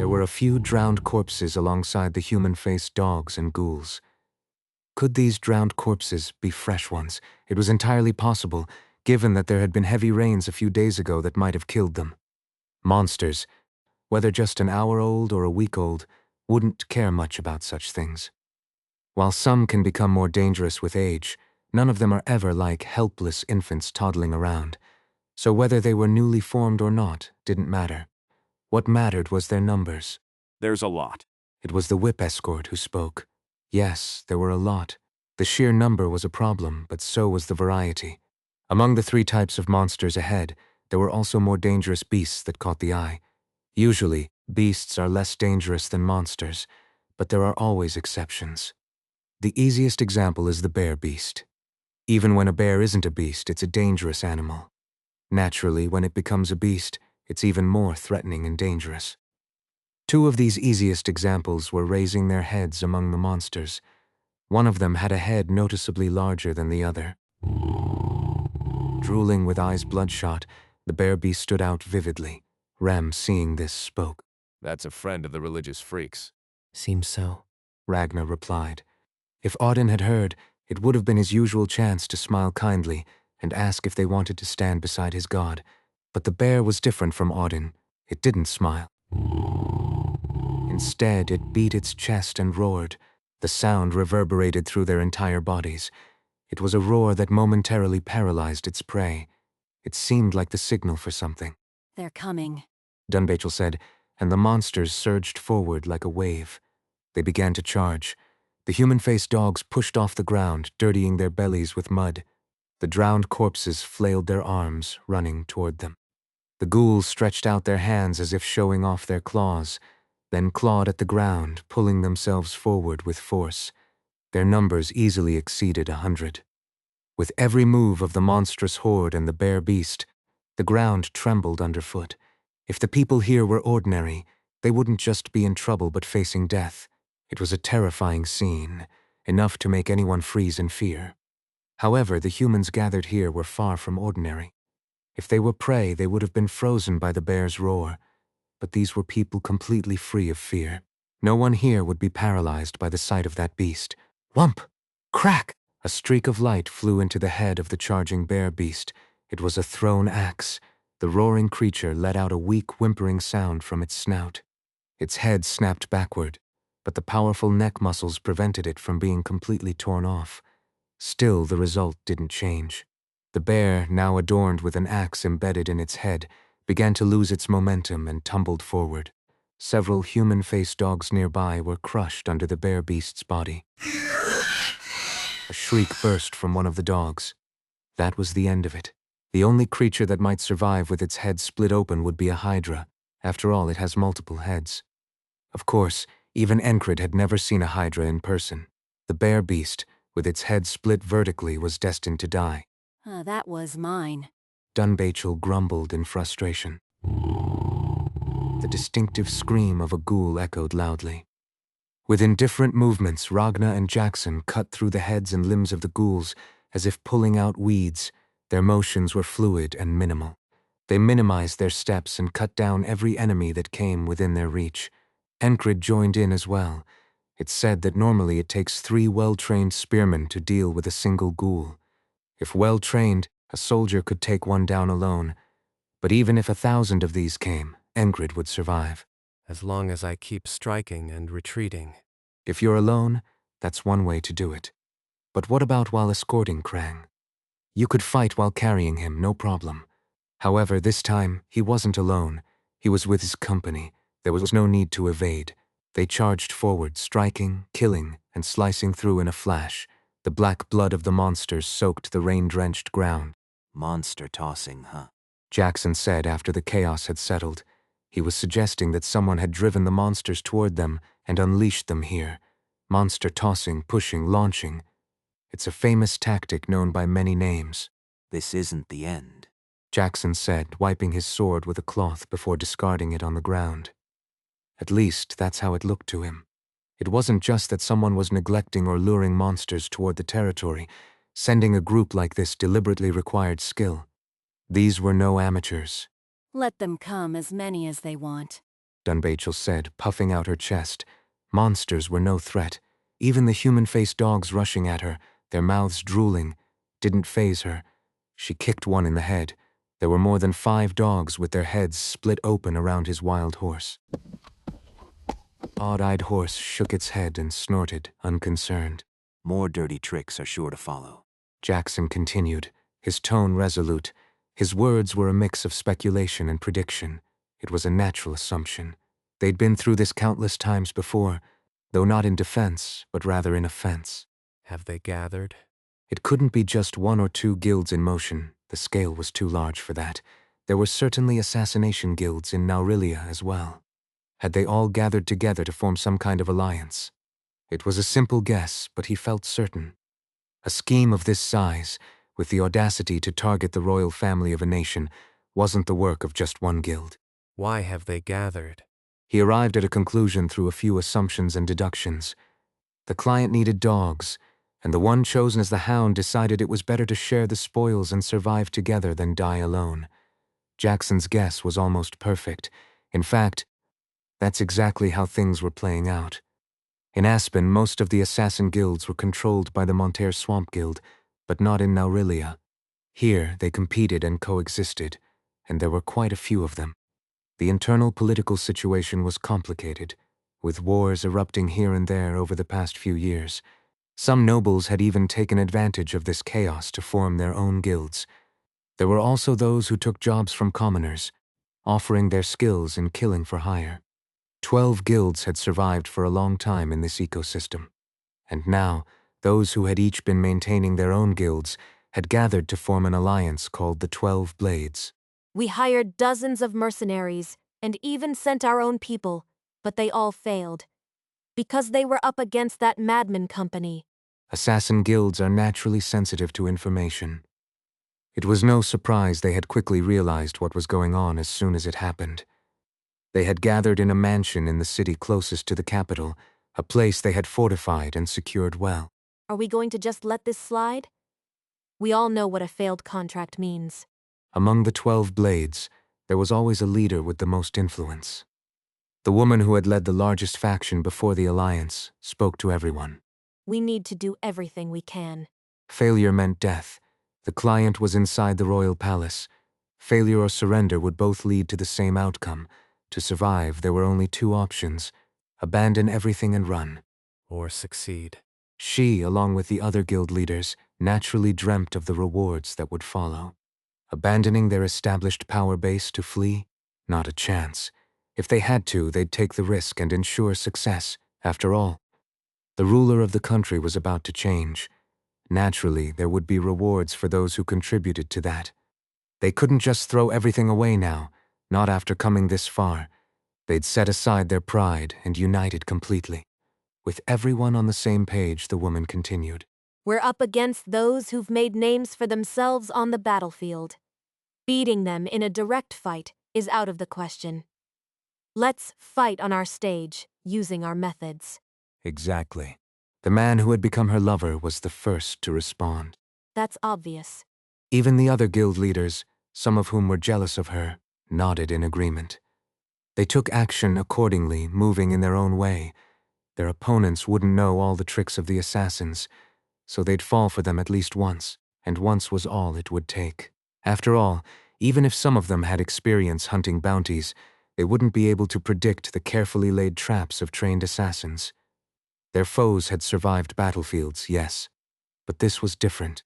There were a few drowned corpses alongside the human-faced dogs and ghouls. Could these drowned corpses be fresh ones? It was entirely possible, given that there had been heavy rains a few days ago that might have killed them. Monsters, whether just an hour old or a week old, wouldn't care much about such things. While some can become more dangerous with age, none of them are ever like helpless infants toddling around. So whether they were newly formed or not didn't matter. What mattered was their numbers. There's a lot. It was the whip escort who spoke. Yes, there were a lot. The sheer number was a problem, but so was the variety. Among the 3 types of monsters ahead, there were also more dangerous beasts that caught the eye. Usually, beasts are less dangerous than monsters, but there are always exceptions. The easiest example is the bear beast. Even when a bear isn't a beast, it's a dangerous animal. Naturally, when it becomes a beast, it's even more threatening and dangerous. 2 of these easiest examples were raising their heads among the monsters. One of them had a head noticeably larger than the other. Drooling with eyes bloodshot, the bear beast stood out vividly. Rem, seeing this, spoke. That's a friend of the religious freaks. Seems so, Ragnar replied. If Auden had heard, it would have been his usual chance to smile kindly and ask if they wanted to stand beside his god. But the bear was different from Auden. It didn't smile. Instead, it beat its chest and roared. The sound reverberated through their entire bodies. It was a roar that momentarily paralyzed its prey. It seemed like the signal for something. They're coming, Dunbachel said, and the monsters surged forward like a wave. They began to charge. The human-faced dogs pushed off the ground, dirtying their bellies with mud. The drowned corpses flailed their arms, running toward them. The ghouls stretched out their hands as if showing off their claws, then clawed at the ground, pulling themselves forward with force. Their numbers easily exceeded 100. With every move of the monstrous horde and the bear beast, the ground trembled underfoot. If the people here were ordinary, they wouldn't just be in trouble but facing death. It was a terrifying scene, enough to make anyone freeze in fear. However, the humans gathered here were far from ordinary. If they were prey, they would have been frozen by the bear's roar. But these were people completely free of fear. No one here would be paralyzed by the sight of that beast. Whump! Crack! A streak of light flew into the head of the charging bear beast. It was a thrown axe. The roaring creature let out a weak, whimpering sound from its snout. Its head snapped backward, but the powerful neck muscles prevented it from being completely torn off. Still, the result didn't change. The bear, now adorned with an axe embedded in its head, began to lose its momentum and tumbled forward. Several human-faced dogs nearby were crushed under the bear beast's body. A shriek burst from one of the dogs. That was the end of it. The only creature that might survive with its head split open would be a hydra. After all, it has multiple heads. Of course, even Enkrid had never seen a hydra in person. The bear beast, with its head split vertically, was destined to die. That was mine. Dunbachel grumbled in frustration. The distinctive scream of a ghoul echoed loudly. With indifferent movements, Ragnar and Jackson cut through the heads and limbs of the ghouls as if pulling out weeds. Their motions were fluid and minimal. They minimized their steps and cut down every enemy that came within their reach. Enkrid joined in as well. It's said that normally it takes 3 well-trained spearmen to deal with a single ghoul. If well-trained, a soldier could take one down alone. But even if 1,000 of these came, Enkrid would survive. As long as I keep striking and retreating. If you're alone, that's one way to do it. But what about while escorting Krang? You could fight while carrying him, no problem. However, this time, he wasn't alone. He was with his company. There was no need to evade. They charged forward, striking, killing, and slicing through in a flash. The black blood of the monsters soaked the rain-drenched ground. Monster tossing, huh? Jackson said after the chaos had settled. He was suggesting that someone had driven the monsters toward them and unleashed them here. Monster tossing, pushing, launching. It's a famous tactic known by many names. This isn't the end, Jackson said, wiping his sword with a cloth before discarding it on the ground. At least, that's how it looked to him. It wasn't just that someone was neglecting or luring monsters toward the territory. Sending a group like this deliberately required skill. These were no amateurs. Let them come as many as they want. Dunbachel said, puffing out her chest. Monsters were no threat. Even the human-faced dogs rushing at her, their mouths drooling, didn't faze her. She kicked one in the head. There were more than 5 dogs with their heads split open around his wild horse. Odd-eyed horse shook its head and snorted, unconcerned. More dirty tricks are sure to follow. Jackson continued, his tone resolute. His words were a mix of speculation and prediction. It was a natural assumption. They'd been through this countless times before, though not in defense, but rather in offense. Have they gathered? It couldn't be just 1 or 2 guilds in motion. The scale was too large for that. There were certainly assassination guilds in Naurilia as well. Had they all gathered together to form some kind of alliance? It was a simple guess, but he felt certain. A scheme of this size, with the audacity to target the royal family of a nation, wasn't the work of just one guild. Why have they gathered? He arrived at a conclusion through a few assumptions and deductions. The client needed dogs, and the one chosen as the hound decided it was better to share the spoils and survive together than die alone. Jackson's guess was almost perfect. In fact, that's exactly how things were playing out. In Aspen, most of the assassin guilds were controlled by the Monterre Swamp Guild, but not in Naurilia. Here, they competed and coexisted, and there were quite a few of them. The internal political situation was complicated, with wars erupting here and there over the past few years. Some nobles had even taken advantage of this chaos to form their own guilds. There were also those who took jobs from commoners, offering their skills in killing for hire. 12 guilds had survived for a long time in this ecosystem, and now those who had each been maintaining their own guilds had gathered to form an alliance called the 12 Blades. We hired dozens of mercenaries and even sent our own people, but they all failed. Because they were up against that madman company. Assassin guilds are naturally sensitive to information. It was no surprise they had quickly realized what was going on as soon as it happened. They had gathered in a mansion in the city closest to the capital, a place they had fortified and secured well. Are we going to just let this slide? We all know what a failed contract means. Among the 12 Blades, there was always a leader with the most influence. The woman who had led the largest faction before the alliance spoke to everyone. We need to do everything we can. Failure meant death. The client was inside the royal palace. Failure or surrender would both lead to the same outcome. To survive, there were only 2 options: abandon everything and run. Or succeed. She, along with the other guild leaders, naturally dreamt of the rewards that would follow. Abandoning their established power base to flee? Not a chance. If they had to, they'd take the risk and ensure success. After all, the ruler of the country was about to change. Naturally, there would be rewards for those who contributed to that. They couldn't just throw everything away now, not after coming this far. They'd set aside their pride and united completely. With everyone on the same page, the woman continued. We're up against those who've made names for themselves on the battlefield. Beating them in a direct fight is out of the question. Let's fight on our stage, using our methods. Exactly. The man who had become her lover was the first to respond. That's obvious. Even the other guild leaders, some of whom were jealous of her, nodded in agreement. They took action accordingly, moving in their own way. Their opponents wouldn't know all the tricks of the assassins, so they'd fall for them at least once, and once was all it would take. After all, even if some of them had experience hunting bounties, they wouldn't be able to predict the carefully laid traps of trained assassins. Their foes had survived battlefields, yes, but this was different.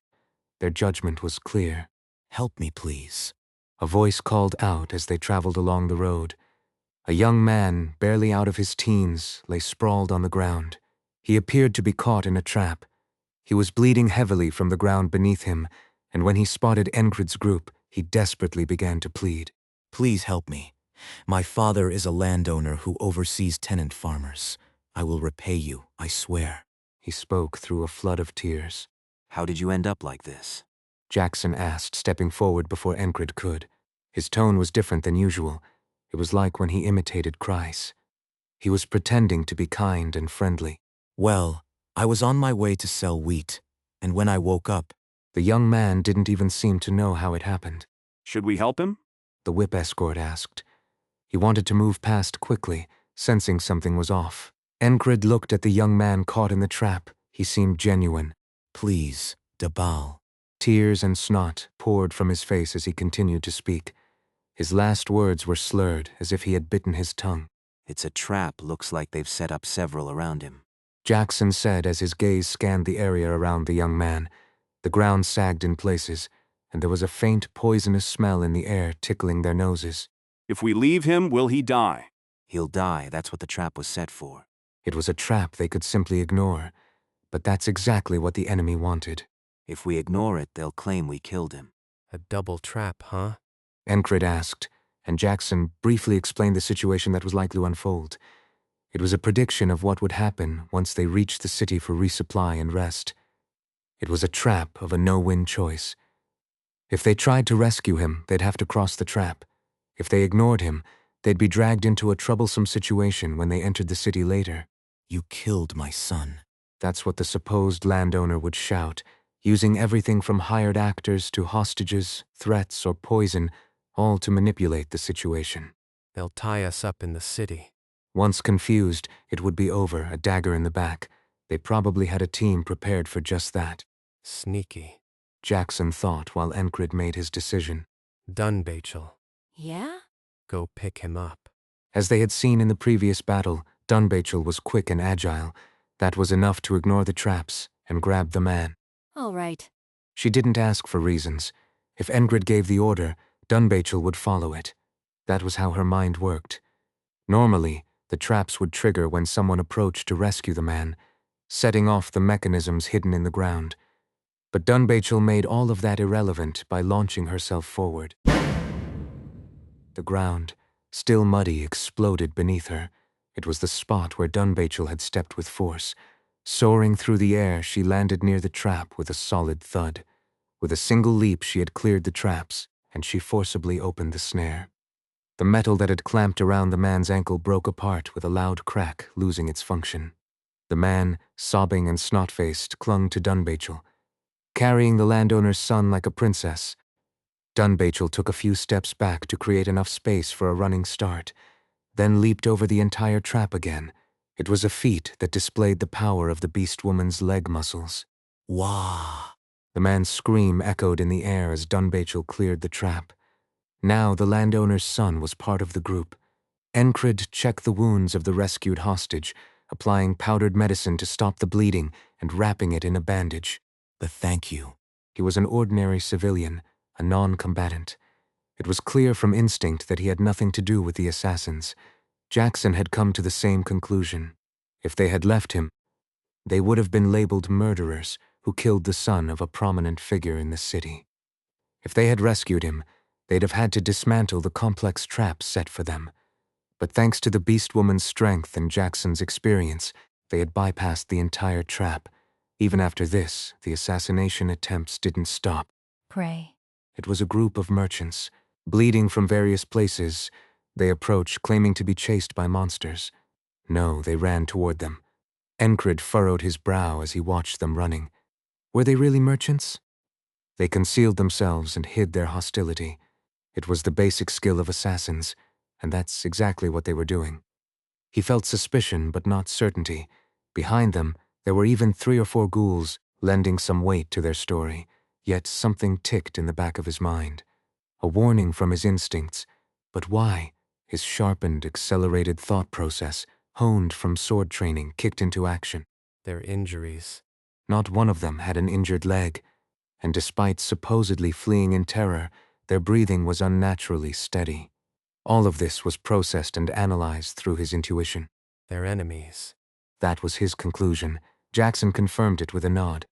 Their judgment was clear. Help me, please. A voice called out as they traveled along the road. A young man, barely out of his teens, lay sprawled on the ground. He appeared to be caught in a trap. He was bleeding heavily from the ground beneath him, and when he spotted Enkrid's group, he desperately began to plead. Please help me. My father is a landowner who oversees tenant farmers. I will repay you, I swear. He spoke through a flood of tears. How did you end up like this? Jackson asked, stepping forward before Enkrid could. His tone was different than usual. It was like when he imitated Kreis. He was pretending to be kind and friendly. Well, I was on my way to sell wheat, and when I woke up... The young man didn't even seem to know how it happened. Should we help him? The whip escort asked. He wanted to move past quickly, sensing something was off. Enkrid looked at the young man caught in the trap. He seemed genuine. Please, Dabal. Tears and snot poured from his face as he continued to speak. His last words were slurred, as if he had bitten his tongue. It's a trap. Looks like they've set up several around him. Jackson said as his gaze scanned the area around the young man. The ground sagged in places, and there was a faint poisonous smell in the air tickling their noses. If we leave him, will he die? He'll die. That's what the trap was set for. It was a trap they could simply ignore, but that's exactly what the enemy wanted. If we ignore it, they'll claim we killed him. A double trap, huh? Enkrid asked, and Jackson briefly explained the situation that was likely to unfold. It was a prediction of what would happen once they reached the city for resupply and rest. It was a trap of a no-win choice. If they tried to rescue him, they'd have to cross the trap. If they ignored him, they'd be dragged into a troublesome situation when they entered the city later. You killed my son. That's what the supposed landowner would shout, using everything from hired actors to hostages, threats, or poison, all to manipulate the situation. They'll tie us up in the city. Once confused, it would be over, a dagger in the back. They probably had a team prepared for just that. Sneaky. Jackson thought while Enkrid made his decision. Done, Bachel. Yeah? Go pick him up. As they had seen in the previous battle, Dunbachel was quick and agile. That was enough to ignore the traps and grab the man. All right. She didn't ask for reasons. If Enkrid gave the order, Dunbachel would follow it. That was how her mind worked. Normally, the traps would trigger when someone approached to rescue the man, setting off the mechanisms hidden in the ground. But Dunbachel made all of that irrelevant by launching herself forward. The ground, still muddy, exploded beneath her. It was the spot where Dunbachel had stepped with force. Soaring through the air, she landed near the trap with a solid thud. With a single leap, she had cleared the traps, and she forcibly opened the snare. The metal that had clamped around the man's ankle broke apart with a loud crack, losing its function. The man, sobbing and snot-faced, clung to Dunbachel, carrying the landowner's son like a princess. Dunbachel took a few steps back to create enough space for a running start, then leaped over the entire trap again. It was a feat that displayed the power of the beast woman's leg muscles. Wah! The man's scream echoed in the air as Dunbachel cleared the trap. Now the landowner's son was part of the group. Enkrid checked the wounds of the rescued hostage, applying powdered medicine to stop the bleeding and wrapping it in a bandage. But thank you. He was an ordinary civilian, a non-combatant. It was clear from instinct that he had nothing to do with the assassins. Jackson had come to the same conclusion. If they had left him, they would have been labeled murderers who killed the son of a prominent figure in the city. If they had rescued him, they'd have had to dismantle the complex trap set for them. But thanks to the beast woman's strength and Jackson's experience, they had bypassed the entire trap. Even after this, the assassination attempts didn't stop. Pray. It was a group of merchants. Bleeding from various places, they approached, claiming to be chased by monsters. No, they ran toward them. Enkrid furrowed his brow as he watched them running. Were they really merchants? They concealed themselves and hid their hostility. It was the basic skill of assassins, and that's exactly what they were doing. He felt suspicion, but not certainty. Behind them, there were even 3 or 4 ghouls, lending some weight to their story. Yet something ticked in the back of his mind. A warning from his instincts. But why? His sharpened, accelerated thought process, honed from sword training, kicked into action. Their injuries. Not one of them had an injured leg, and despite supposedly fleeing in terror, their breathing was unnaturally steady. All of this was processed and analyzed through his intuition. Their enemies. That was his conclusion. Jackson confirmed it with a nod.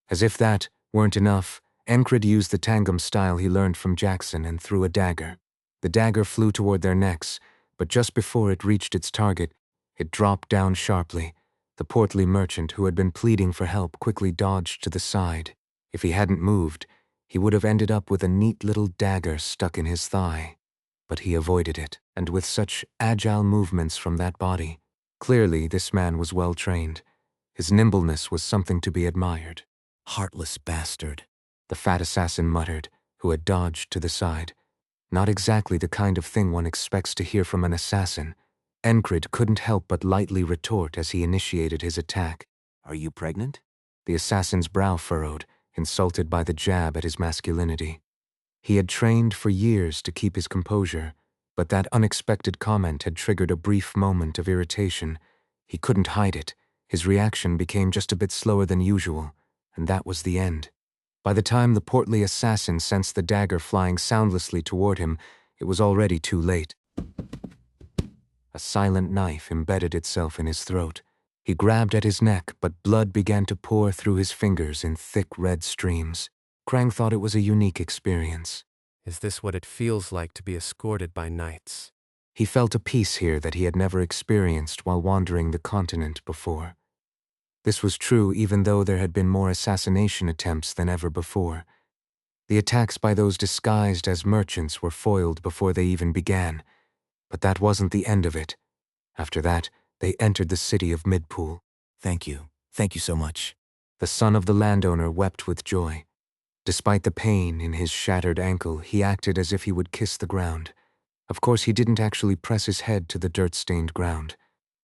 As if that weren't enough, Enkrid used the Tangam style he learned from Jackson and threw a dagger. The dagger flew toward their necks, but just before it reached its target, it dropped down sharply. The portly merchant who had been pleading for help quickly dodged to the side. If he hadn't moved, he would have ended up with a neat little dagger stuck in his thigh. But he avoided it, and with such agile movements from that body. Clearly, this man was well trained. His nimbleness was something to be admired. Heartless bastard. The fat assassin muttered, who had dodged to the side. Not exactly the kind of thing one expects to hear from an assassin. Enkrid couldn't help but lightly retort as he initiated his attack. Are you pregnant? The assassin's brow furrowed, insulted by the jab at his masculinity. He had trained for years to keep his composure, but that unexpected comment had triggered a brief moment of irritation. He couldn't hide it. His reaction became just a bit slower than usual, and that was the end. By the time the portly assassin sensed the dagger flying soundlessly toward him, it was already too late. A silent knife embedded itself in his throat. He grabbed at his neck, but blood began to pour through his fingers in thick red streams. Krang thought it was a unique experience. Is this what it feels like to be escorted by knights? He felt a peace here that he had never experienced while wandering the continent before. This was true even though there had been more assassination attempts than ever before. The attacks by those disguised as merchants were foiled before they even began. But that wasn't the end of it. After that, they entered the city of Midpool. Thank you. Thank you so much. The son of the landowner wept with joy. Despite the pain in his shattered ankle, he acted as if he would kiss the ground. Of course, he didn't actually press his head to the dirt-stained ground,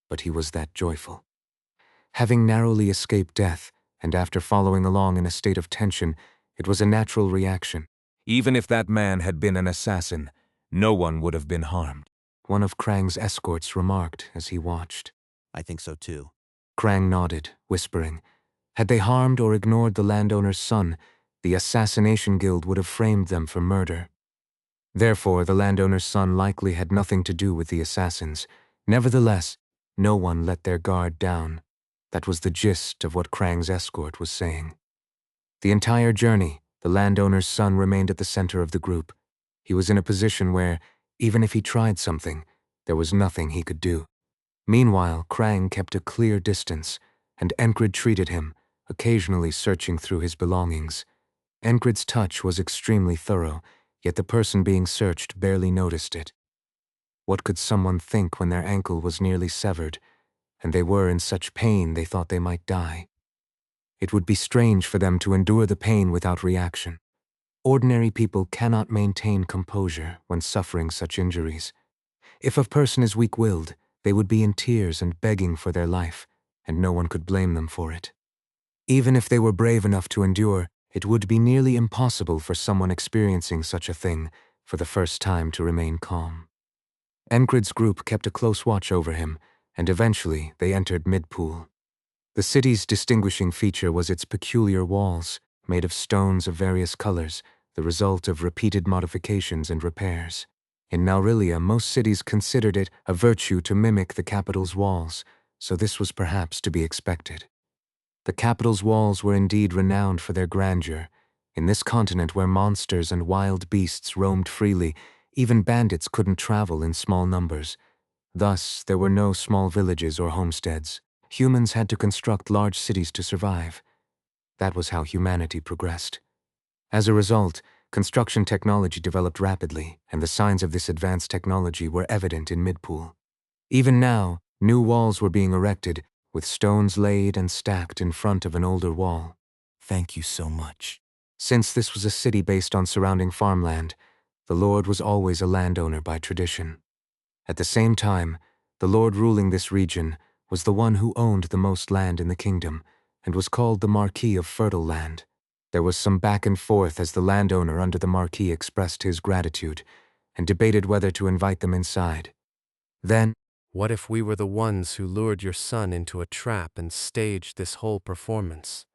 but he was that joyful. Having narrowly escaped death, and after following along in a state of tension, it was a natural reaction. Even if that man had been an assassin, no one would have been harmed. One of Krang's escorts remarked as he watched. I think so too. Krang nodded, whispering. Had they harmed or ignored the landowner's son, the assassination guild would have framed them for murder. Therefore, the landowner's son likely had nothing to do with the assassins. Nevertheless, no one let their guard down. That was the gist of what Krang's escort was saying. The entire journey, the landowner's son remained at the center of the group. He was in a position where, even if he tried something, there was nothing he could do. Meanwhile, Krang kept a clear distance, and Enkrid treated him, occasionally searching through his belongings. Enkrid's touch was extremely thorough, yet the person being searched barely noticed it. What could someone think when their ankle was nearly severed, and they were in such pain they thought they might die? It would be strange for them to endure the pain without reaction. Ordinary people cannot maintain composure when suffering such injuries. If a person is weak-willed, they would be in tears and begging for their life, and no one could blame them for it. Even if they were brave enough to endure, it would be nearly impossible for someone experiencing such a thing for the first time to remain calm. Enkrid's group kept a close watch over him, and eventually they entered Midpool. The city's distinguishing feature was its peculiar walls, made of stones of various colors, the result of repeated modifications and repairs. In Naurilia, most cities considered it a virtue to mimic the capital's walls, so this was perhaps to be expected. The capital's walls were indeed renowned for their grandeur. In this continent where monsters and wild beasts roamed freely, even bandits couldn't travel in small numbers. Thus, there were no small villages or homesteads. Humans had to construct large cities to survive. That was how humanity progressed. As a result, construction technology developed rapidly, and the signs of this advanced technology were evident in Midpool. Even now, new walls were being erected, with stones laid and stacked in front of an older wall. Thank you so much. Since this was a city based on surrounding farmland, the lord was always a landowner by tradition. At the same time, the lord ruling this region was the one who owned the most land in the kingdom, and was called the Marquis of Fertile Land. There was some back and forth as the landowner under the Marquis expressed his gratitude, and debated whether to invite them inside. Then, What if we were the ones who lured your son into a trap and staged this whole performance?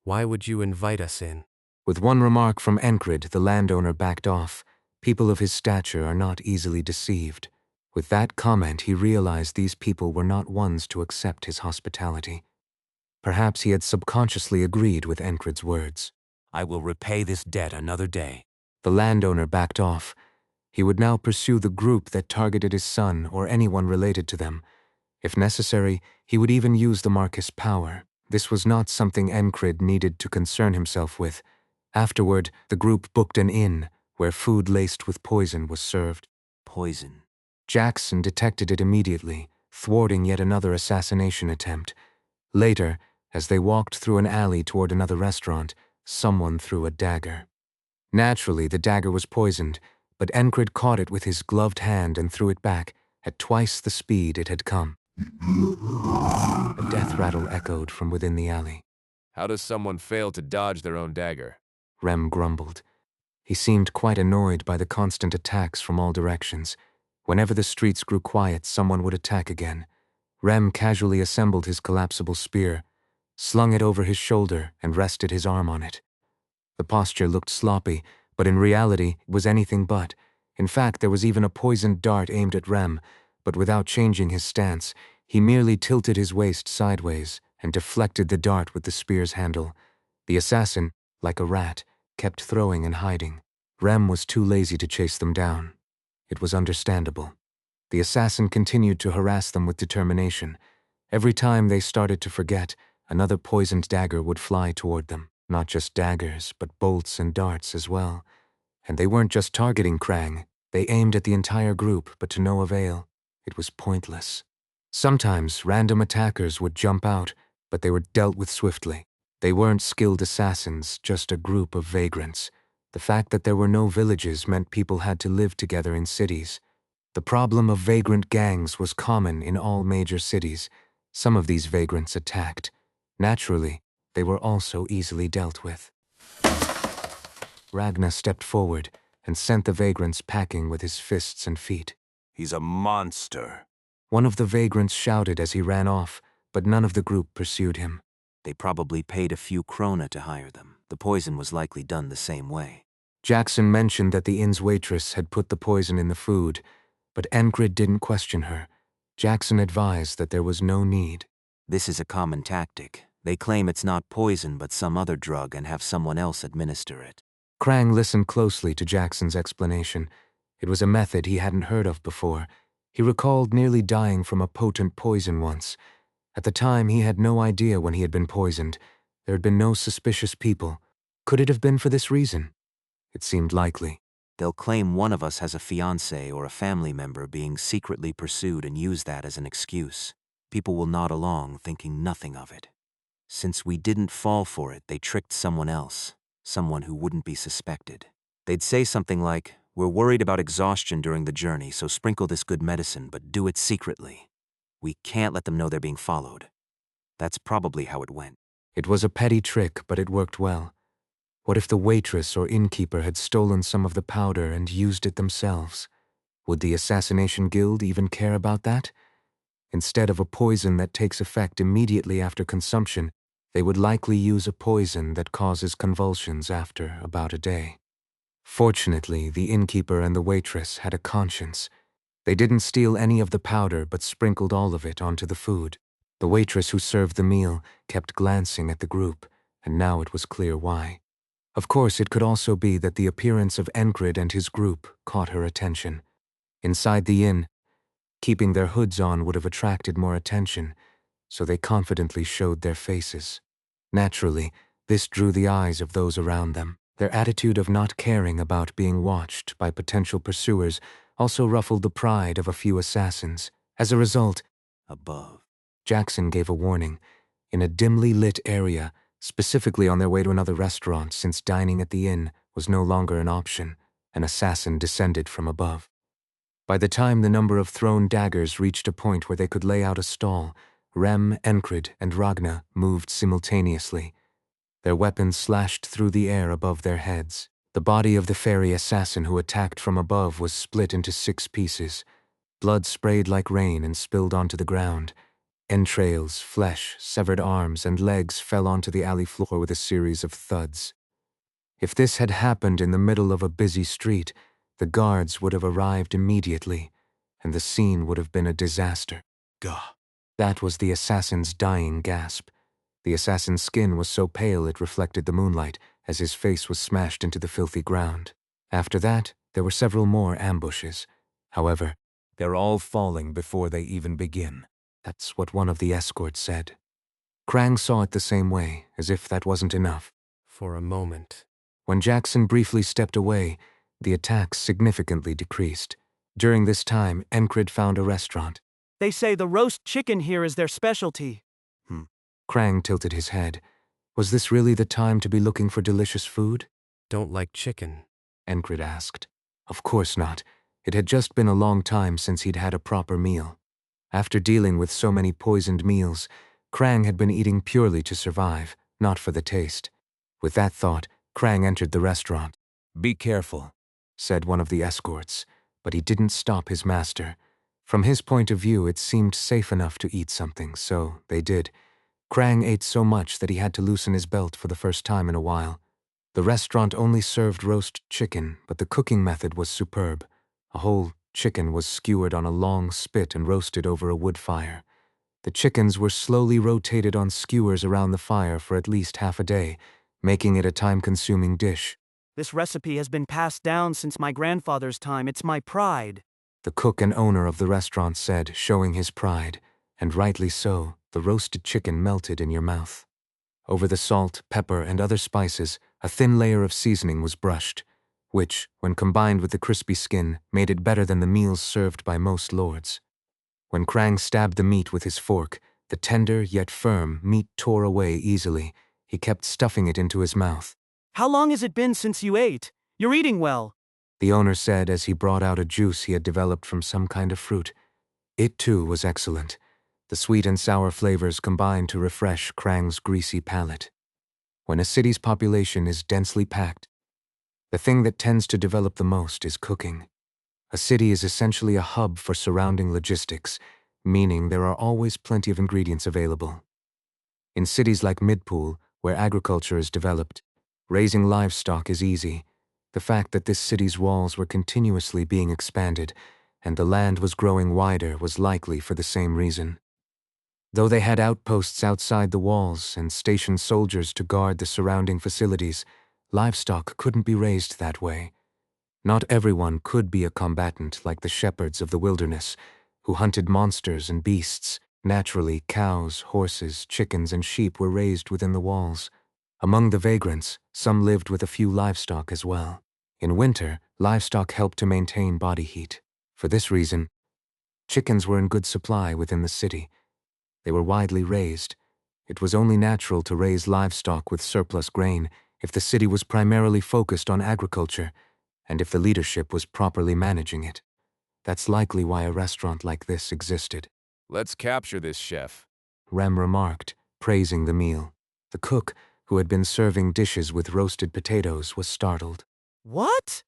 Why would you invite us in? with one remark from Enkrid, the landowner backed off. People of his stature are not easily deceived. With that comment, he realized these people were not ones to accept his hospitality. Perhaps he had subconsciously agreed with Enkrid's words. I will repay this debt another day. The landowner backed off. He would now pursue the group that targeted his son or anyone related to them. If necessary, he would even use the Marquis' power. This was not something Enkrid needed to concern himself with. Afterward, the group booked an inn, where food laced with poison was served. Poison. Jackson detected it immediately, thwarting yet another assassination attempt. Later, as they walked through an alley toward another restaurant, someone threw a dagger. Naturally, the dagger was poisoned, but Enkrid caught it with his gloved hand and threw it back at twice the speed it had come. A death rattle echoed from within the alley. How does someone fail to dodge their own dagger? Rem grumbled. He seemed quite annoyed by the constant attacks from all directions. Whenever the streets grew quiet, someone would attack again. Rem casually assembled his collapsible spear, slung it over his shoulder, and rested his arm on it. The posture looked sloppy, but in reality it was anything but. In fact, there was even a poisoned dart aimed at Rem, but without changing his stance, he merely tilted his waist sideways and deflected the dart with the spear's handle. The assassin, like a rat, kept throwing and hiding. Rem was too lazy to chase them down. It was understandable. The assassin continued to harass them with determination. Every time they started to forget, another poisoned dagger would fly toward them. Not just daggers, but bolts and darts as well. And they weren't just targeting Krang. They aimed at the entire group, but to no avail. It was pointless. Sometimes random attackers would jump out, but they were dealt with swiftly. They weren't skilled assassins, just a group of vagrants. The fact that there were no villages meant people had to live together in cities. The problem of vagrant gangs was common in all major cities. Some of these vagrants attacked. Naturally, they were also easily dealt with. Ragnar stepped forward and sent the vagrants packing with his fists and feet. He's a monster. One of the vagrants shouted as he ran off, but none of the group pursued him. They probably paid a few krona to hire them. The poison was likely done the same way. Jackson mentioned that the inn's waitress had put the poison in the food, but Enkrid didn't question her. Jackson advised that there was no need. This is a common tactic. They claim it's not poison but some other drug and have someone else administer it. Krang listened closely to Jackson's explanation. It was a method he hadn't heard of before. He recalled nearly dying from a potent poison once. At the time, he had no idea when he had been poisoned. There had been no suspicious people. Could it have been for this reason? It seemed likely. They'll claim one of us has a fiancé or a family member being secretly pursued and use that as an excuse. People will nod along, thinking nothing of it. Since we didn't fall for it, they tricked someone else, someone who wouldn't be suspected. They'd say something like, "We're worried about exhaustion during the journey, so sprinkle this good medicine, but do it secretly. We can't let them know they're being followed." That's probably how it went. It was a petty trick, but it worked well. What if the waitress or innkeeper had stolen some of the powder and used it themselves? Would the assassination guild even care about that? Instead of a poison that takes effect immediately after consumption, they would likely use a poison that causes convulsions after about a day. Fortunately, the innkeeper and the waitress had a conscience. They didn't steal any of the powder but sprinkled all of it onto the food. The waitress who served the meal kept glancing at the group, and now it was clear why. Of course, it could also be that the appearance of Enkrid and his group caught her attention. Inside the inn, keeping their hoods on would have attracted more attention, so they confidently showed their faces. Naturally, this drew the eyes of those around them. Their attitude of not caring about being watched by potential pursuers also ruffled the pride of a few assassins. As a result, Above. Jackson gave a warning. In a dimly lit area, specifically on their way to another restaurant since dining at the inn was no longer an option, an assassin descended from above. By the time the number of thrown daggers reached a point where they could lay out a stall, Rem, Enkrid, and Ragnar moved simultaneously. Their weapons slashed through the air above their heads. The body of the fairy assassin who attacked from above was split into 6 pieces. Blood sprayed like rain and spilled onto the ground. Entrails, flesh, severed arms, and legs fell onto the alley floor with a series of thuds. If this had happened in the middle of a busy street, the guards would have arrived immediately, and the scene would have been a disaster. Gah. That was the assassin's dying gasp. The assassin's skin was so pale it reflected the moonlight as his face was smashed into the filthy ground. After that, there were several more ambushes. However, They're all falling before they even begin. that's what one of the escorts said. Krang saw it the same way, as if that wasn't enough. For a moment. When Jackson briefly stepped away, the attacks significantly decreased. During this time, Enkrid found a restaurant. They say the roast chicken here is their specialty. Krang tilted his head. Was this really the time to be looking for delicious food? Don't like chicken. Enkrid asked. Of course not. It had just been a long time since he'd had a proper meal. After dealing with so many poisoned meals, Krang had been eating purely to survive, not for the taste. With that thought, Krang entered the restaurant. Be careful, said one of the escorts, but he didn't stop his master. From his point of view, it seemed safe enough to eat something, so they did. Krang ate so much that he had to loosen his belt for the first time in a while. The restaurant only served roast chicken, but the cooking method was superb. A whole chicken was skewered on a long spit and roasted over a wood fire. The chickens were slowly rotated on skewers around the fire for at least half a day, making it a time-consuming dish. This recipe has been passed down since my grandfather's time. It's my pride. The cook and owner of the restaurant said, showing his pride, and rightly so. The roasted chicken melted in your mouth. Over the salt, pepper, and other spices, a thin layer of seasoning was brushed, which, when combined with the crispy skin, made it better than the meals served by most lords. When Krang stabbed the meat with his fork, the tender yet firm meat tore away easily. He kept stuffing it into his mouth. How long has it been since you ate? You're eating well. The owner said as he brought out a juice he had developed from some kind of fruit. It, too, was excellent. The sweet and sour flavors combined to refresh Krang's greasy palate. When a city's population is densely packed, the thing that tends to develop the most is cooking. A city is essentially a hub for surrounding logistics, meaning there are always plenty of ingredients available. In cities like Midpool, where agriculture is developed, raising livestock is easy. The fact that this city's walls were continuously being expanded and the land was growing wider was likely for the same reason. Though they had outposts outside the walls and stationed soldiers to guard the surrounding facilities, livestock couldn't be raised that way. Not everyone could be a combatant like the shepherds of the wilderness, who hunted monsters and beasts. Naturally, cows, horses, chickens, and sheep were raised within the walls. Among the vagrants, some lived with a few livestock as well. In winter, livestock helped to maintain body heat. For this reason, chickens were in good supply within the city. They were widely raised. It was only natural to raise livestock with surplus grain if the city was primarily focused on agriculture, and if the leadership was properly managing it. That's likely why a restaurant like this existed. Let's capture this chef. Rem remarked, praising the meal. The cook, who had been serving dishes with roasted potatoes, was startled. What?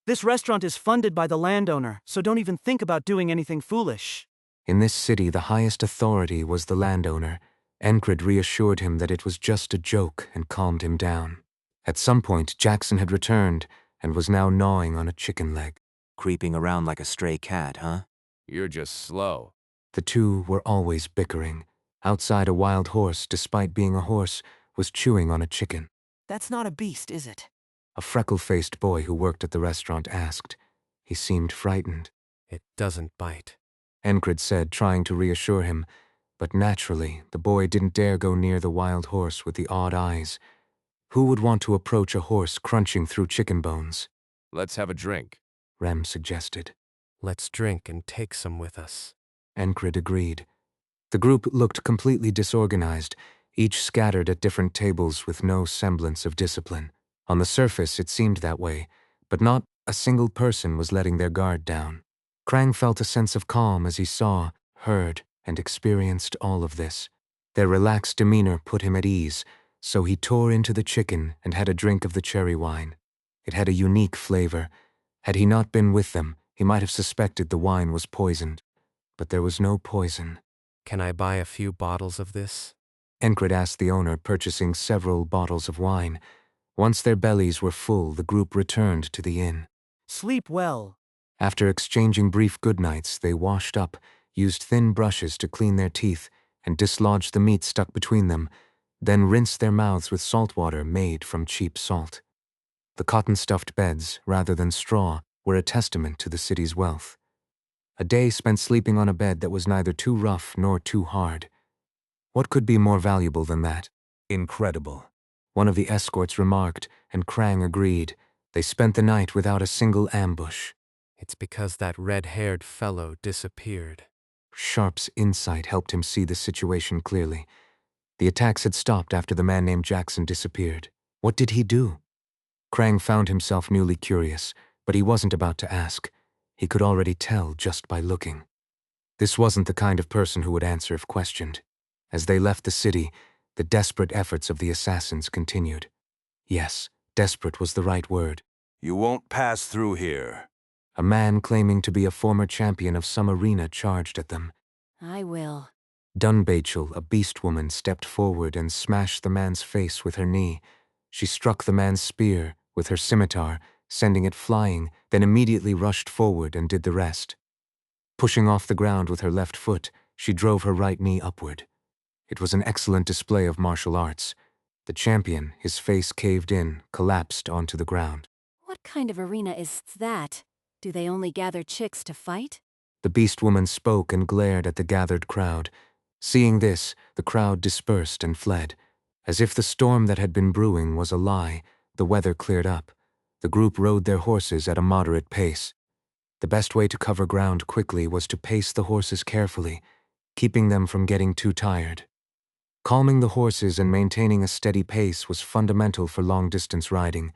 This restaurant is funded by the landowner, so don't even think about doing anything foolish. In this city, the highest authority was the landowner. Enkrid reassured him that it was just a joke and calmed him down. At some point, Jackson had returned and was now gnawing on a chicken leg. Creeping around like a stray cat, huh? You're just slow. The two were always bickering. Outside, a wild horse, despite being a horse, was chewing on a chicken. That's not a beast, is it? A freckle-faced boy who worked at the restaurant asked. He seemed frightened. It doesn't bite. Enkrid said, trying to reassure him, but naturally, the boy didn't dare go near the wild horse with the odd eyes. Who would want to approach a horse crunching through chicken bones? Let's have a drink. Rem suggested. Let's drink and take some with us. Enkrid agreed. The group looked completely disorganized, each scattered at different tables with no semblance of discipline. On the surface, it seemed that way, but not a single person was letting their guard down. Krang felt a sense of calm as he saw, heard, and experienced all of this. Their relaxed demeanor put him at ease, so he tore into the chicken and had a drink of the cherry wine. It had a unique flavor. Had he not been with them, he might have suspected the wine was poisoned. But there was no poison. Can I buy a few bottles of this? Enkrid asked the owner, purchasing several bottles of wine. Once their bellies were full, the group returned to the inn. Sleep well. After exchanging brief goodnights, they washed up, used thin brushes to clean their teeth, and dislodged the meat stuck between them, then rinsed their mouths with salt water made from cheap salt. The cotton-stuffed beds, rather than straw, were a testament to the city's wealth. A day spent sleeping on a bed that was neither too rough nor too hard. What could be more valuable than that? Incredible. One of the escorts remarked, and Krang agreed. They spent the night without a single ambush. It's because that red-haired fellow disappeared. Sharp's insight helped him see the situation clearly. The attacks had stopped after the man named Jackson disappeared. What did he do? Krang found himself newly curious. But he wasn't about to ask. He could already tell just by looking. This wasn't the kind of person who would answer if questioned. As they left the city, the desperate efforts of the assassins continued. Yes, desperate was the right word. You won't pass through here. A man claiming to be a former champion of some arena charged at them. I will. Dunbachel, a beast woman, stepped forward and smashed the man's face with her knee. She struck the man's spear with her scimitar, sending it flying, then immediately rushed forward and did the rest. Pushing off the ground with her left foot, she drove her right knee upward. It was an excellent display of martial arts. The champion, his face caved in, collapsed onto the ground. What kind of arena is that? Do they only gather chicks to fight? The beast woman spoke and glared at the gathered crowd. Seeing this, the crowd dispersed and fled. As if the storm that had been brewing was a lie, the weather cleared up. The group rode their horses at a moderate pace. The best way to cover ground quickly was to pace the horses carefully, keeping them from getting too tired. Calming the horses and maintaining a steady pace was fundamental for long-distance riding.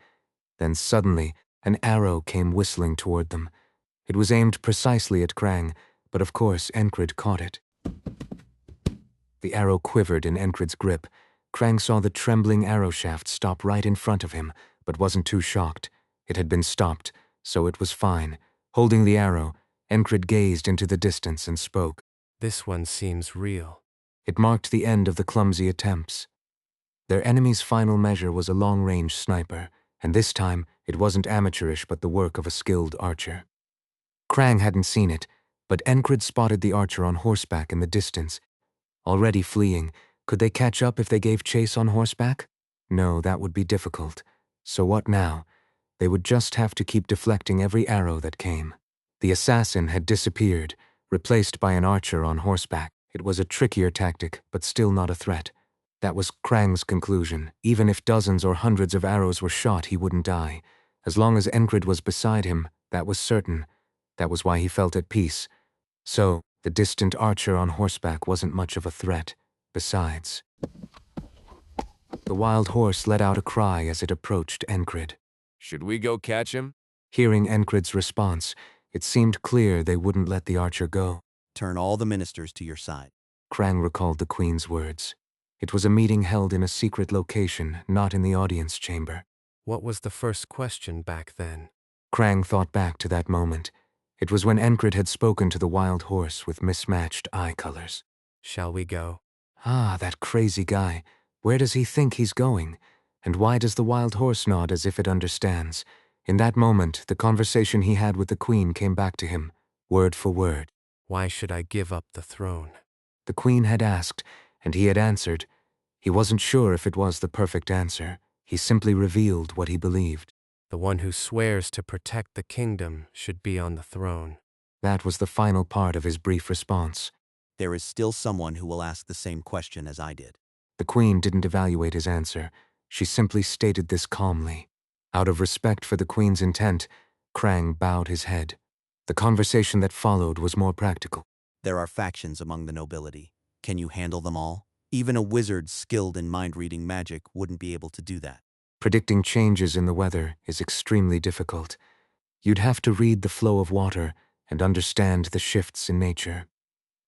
Then suddenly, an arrow came whistling toward them. It was aimed precisely at Krang, but of course Enkrid caught it. The arrow quivered in Enkrid's grip. Krang saw the trembling arrow shaft stop right in front of him, but wasn't too shocked. It had been stopped, so it was fine. Holding the arrow, Enkrid gazed into the distance and spoke. This one seems real. It marked the end of the clumsy attempts. Their enemy's final measure was a long-range sniper, and this time it wasn't amateurish but the work of a skilled archer. Krang hadn't seen it, but Enkrid spotted the archer on horseback in the distance. Already fleeing, could they catch up if they gave chase on horseback? No, that would be difficult. So what now? They would just have to keep deflecting every arrow that came. The assassin had disappeared, replaced by an archer on horseback. It was a trickier tactic, but still not a threat. That was Krang's conclusion. Even if dozens or hundreds of arrows were shot, he wouldn't die. As long as Enkrid was beside him, that was certain. That was why he felt at peace. So, the distant archer on horseback wasn't much of a threat. Besides, the wild horse let out a cry as it approached Enkrid. Should we go catch him? Hearing Enkrid's response, it seemed clear they wouldn't let the archer go. Turn all the ministers to your side. Krang recalled the queen's words. It was a meeting held in a secret location, not in the audience chamber. What was the first question back then? Krang thought back to that moment. It was when Enkrid had spoken to the wild horse with mismatched eye colors. Shall we go? Ah, that crazy guy. Where does he think he's going? And why does the wild horse nod as if it understands? In that moment, the conversation he had with the queen came back to him, word for word. Why should I give up the throne? The queen had asked, and he had answered. He wasn't sure if it was the perfect answer. He simply revealed what he believed. The one who swears to protect the kingdom should be on the throne. That was the final part of his brief response. There is still someone who will ask the same question as I did. The queen didn't evaluate his answer. She simply stated this calmly. Out of respect for the queen's intent, Krang bowed his head. The conversation that followed was more practical. There are factions among the nobility. Can you handle them all? Even a wizard skilled in mind-reading magic wouldn't be able to do that. Predicting changes in the weather is extremely difficult. You'd have to read the flow of water and understand the shifts in nature.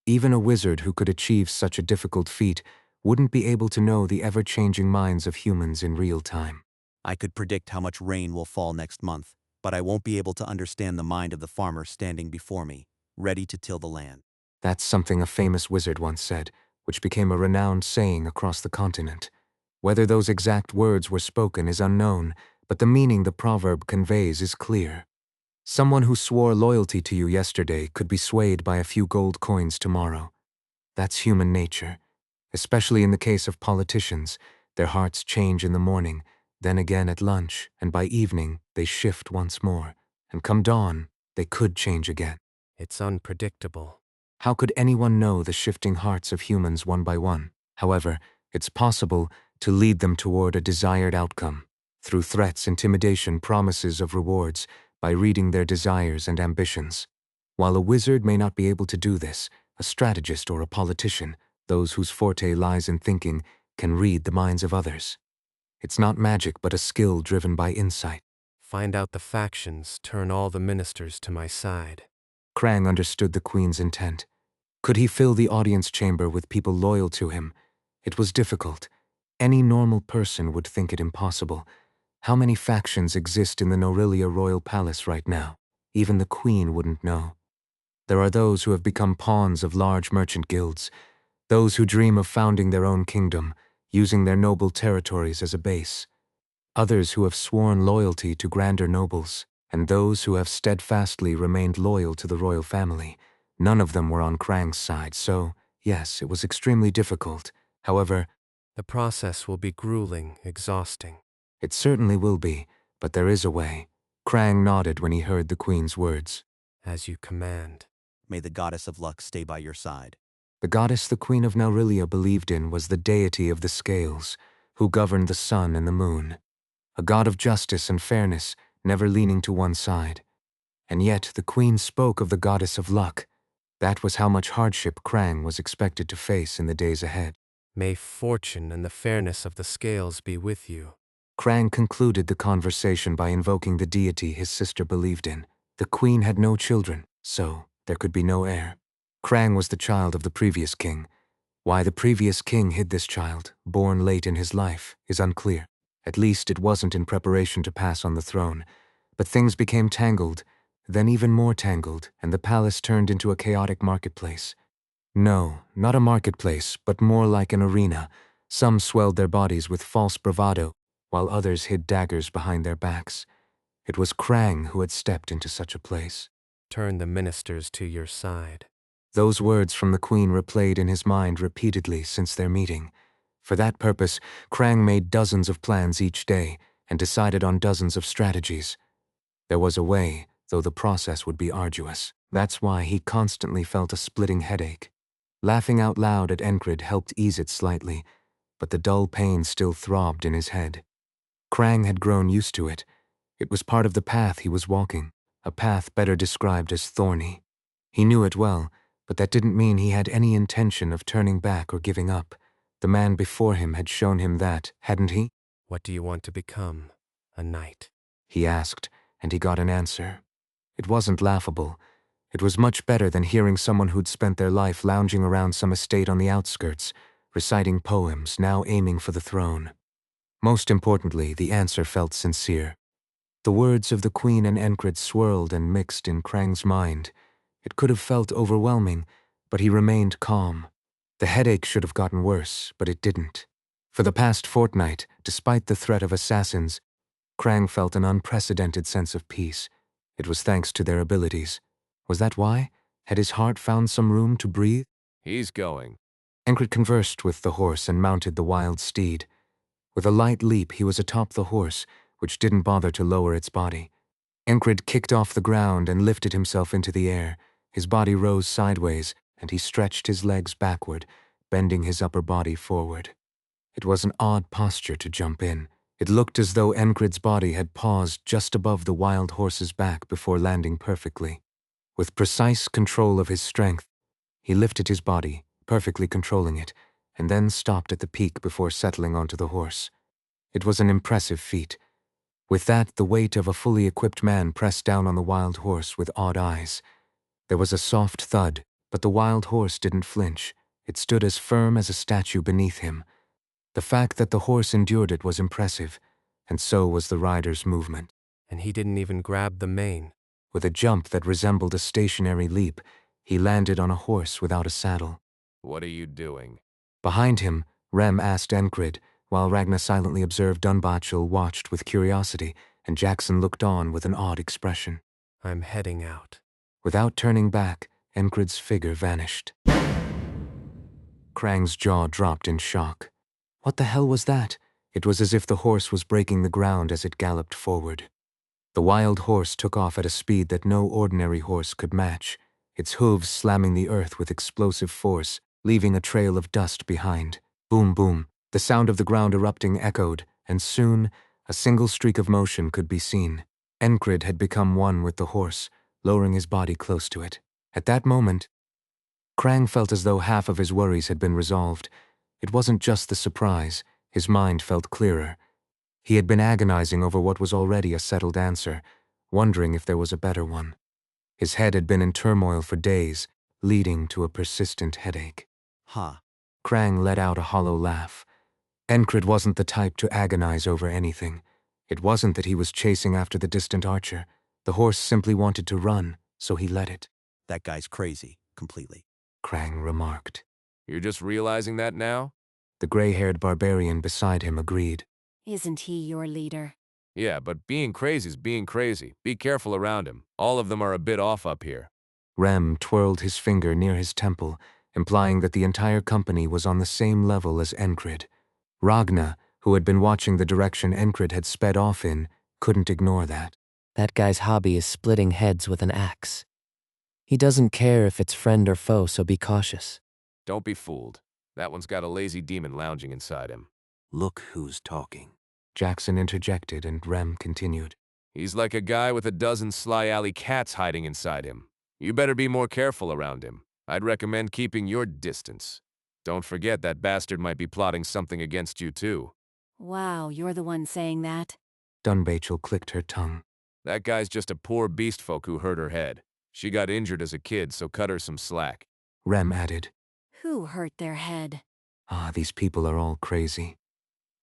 Even a wizard who could achieve such a difficult feat wouldn't be able to know the ever-changing minds of humans in real time. I could predict how much rain will fall next month, but I won't be able to understand the mind of the farmer standing before me, ready to till the land. That's something a famous wizard once said, which became a renowned saying across the continent. Whether those exact words were spoken is unknown, but the meaning the proverb conveys is clear. Someone who swore loyalty to you yesterday could be swayed by a few gold coins tomorrow. That's human nature. Especially in the case of politicians, their hearts change in the morning, then again at lunch, and by evening they shift once more. And come dawn, they could change again. It's unpredictable. How could anyone know the shifting hearts of humans one by one? However, it's possible to lead them toward a desired outcome, through threats, intimidation, promises of rewards, by reading their desires and ambitions. While a wizard may not be able to do this, a strategist or a politician, those whose forte lies in thinking, can read the minds of others. It's not magic but a skill driven by insight. Find out the factions, turn all the ministers to my side. Krang understood the queen's intent. Could he fill the audience chamber with people loyal to him? It was difficult. Any normal person would think it impossible. How many factions exist in the Norilia royal palace right now? Even the queen wouldn't know. There are those who have become pawns of large merchant guilds, those who dream of founding their own kingdom, using their noble territories as a base. Others who have sworn loyalty to grander nobles, and those who have steadfastly remained loyal to the royal family. None of them were on Krang's side, so, yes, it was extremely difficult. However, the process will be grueling, exhausting. It certainly will be, but there is a way. Krang nodded when he heard the queen's words. As you command. May the goddess of luck stay by your side. The goddess the queen of Norilia believed in was the deity of the scales, who governed the sun and the moon. A god of justice and fairness, never leaning to one side. And yet the queen spoke of the goddess of luck. That was how much hardship Krang was expected to face in the days ahead. May fortune and the fairness of the scales be with you. Krang concluded the conversation by invoking the deity his sister believed in. The queen had no children, so there could be no heir. Krang was the child of the previous king. Why the previous king hid this child, born late in his life, is unclear. At least it wasn't in preparation to pass on the throne. But things became tangled, then even more tangled, and the palace turned into a chaotic marketplace. No, not a marketplace, but more like an arena. Some swelled their bodies with false bravado, while others hid daggers behind their backs. It was Krang who had stepped into such a place. Turn the ministers to your side. Those words from the queen replayed in his mind repeatedly since their meeting. For that purpose, Krang made dozens of plans each day and decided on dozens of strategies. There was a way, though the process would be arduous. That's why he constantly felt a splitting headache. Laughing out loud at Enkrid helped ease it slightly, but the dull pain still throbbed in his head. Krang had grown used to it. It was part of the path he was walking, a path better described as thorny. He knew it well, but that didn't mean he had any intention of turning back or giving up. The man before him had shown him that, hadn't he? What do you want to become? A knight? He asked, and he got an answer. It wasn't laughable. It was much better than hearing someone who'd spent their life lounging around some estate on the outskirts, reciting poems, now aiming for the throne. Most importantly, the answer felt sincere. The words of the queen and Enkrid swirled and mixed in Krang's mind. It could have felt overwhelming, but he remained calm. The headache should have gotten worse, but it didn't. For the past fortnight, despite the threat of assassins, Krang felt an unprecedented sense of peace. It was thanks to their abilities. Was that why? Had his heart found some room to breathe? He's going. Enkrid conversed with the horse and mounted the wild steed. With a light leap, he was atop the horse, which didn't bother to lower its body. Enkrid kicked off the ground and lifted himself into the air. His body rose sideways, and he stretched his legs backward, bending his upper body forward. It was an odd posture to jump in. It looked as though Enkrid's body had paused just above the wild horse's back before landing perfectly. With precise control of his strength, he lifted his body, perfectly controlling it, and then stopped at the peak before settling onto the horse. It was an impressive feat. With that, the weight of a fully equipped man pressed down on the wild horse with odd eyes. There was a soft thud, but the wild horse didn't flinch. It stood as firm as a statue beneath him. The fact that the horse endured it was impressive, and so was the rider's movement. And he didn't even grab the mane. With a jump that resembled a stationary leap, he landed on a horse without a saddle. What are you doing? Behind him, Rem asked Enkrid, while Ragna silently observed Dunbachel watched with curiosity, and Jackson looked on with an odd expression. I'm heading out. Without turning back, Enkrid's figure vanished. Krang's jaw dropped in shock. What the hell was that? It was as if the horse was breaking the ground as it galloped forward. The wild horse took off at a speed that no ordinary horse could match, its hooves slamming the earth with explosive force, leaving a trail of dust behind. Boom, boom. The sound of the ground erupting echoed, and soon, a single streak of motion could be seen. Enkrid had become one with the horse, lowering his body close to it. At that moment, Krang felt as though half of his worries had been resolved. It wasn't just the surprise. His mind felt clearer. He had been agonizing over what was already a settled answer, wondering if there was a better one. His head had been in turmoil for days, leading to a persistent headache. Ha. Krang let out a hollow laugh. Enkrid wasn't the type to agonize over anything. It wasn't that he was chasing after the distant archer. The horse simply wanted to run, so he let it. That guy's crazy, completely. Krang remarked. You're just realizing that now? The gray-haired barbarian beside him agreed. Isn't he your leader? Yeah, but being crazy's being crazy. Be careful around him. All of them are a bit off up here. Rem twirled his finger near his temple, implying that the entire company was on the same level as Enkrid. Ragna, who had been watching the direction Enkrid had sped off in, couldn't ignore that. That guy's hobby is splitting heads with an axe. He doesn't care if it's friend or foe, so be cautious. Don't be fooled. That one's got a lazy demon lounging inside him. Look who's talking. Jackson interjected and Rem continued. He's like a guy with a dozen sly alley cats hiding inside him. You better be more careful around him. I'd recommend keeping your distance. Don't forget that bastard might be plotting something against you too. Wow, you're the one saying that? Dunbachel clicked her tongue. That guy's just a poor beast folk who hurt her head. She got injured as a kid, so cut her some slack. Rem added. Who hurt their head? Ah, these people are all crazy.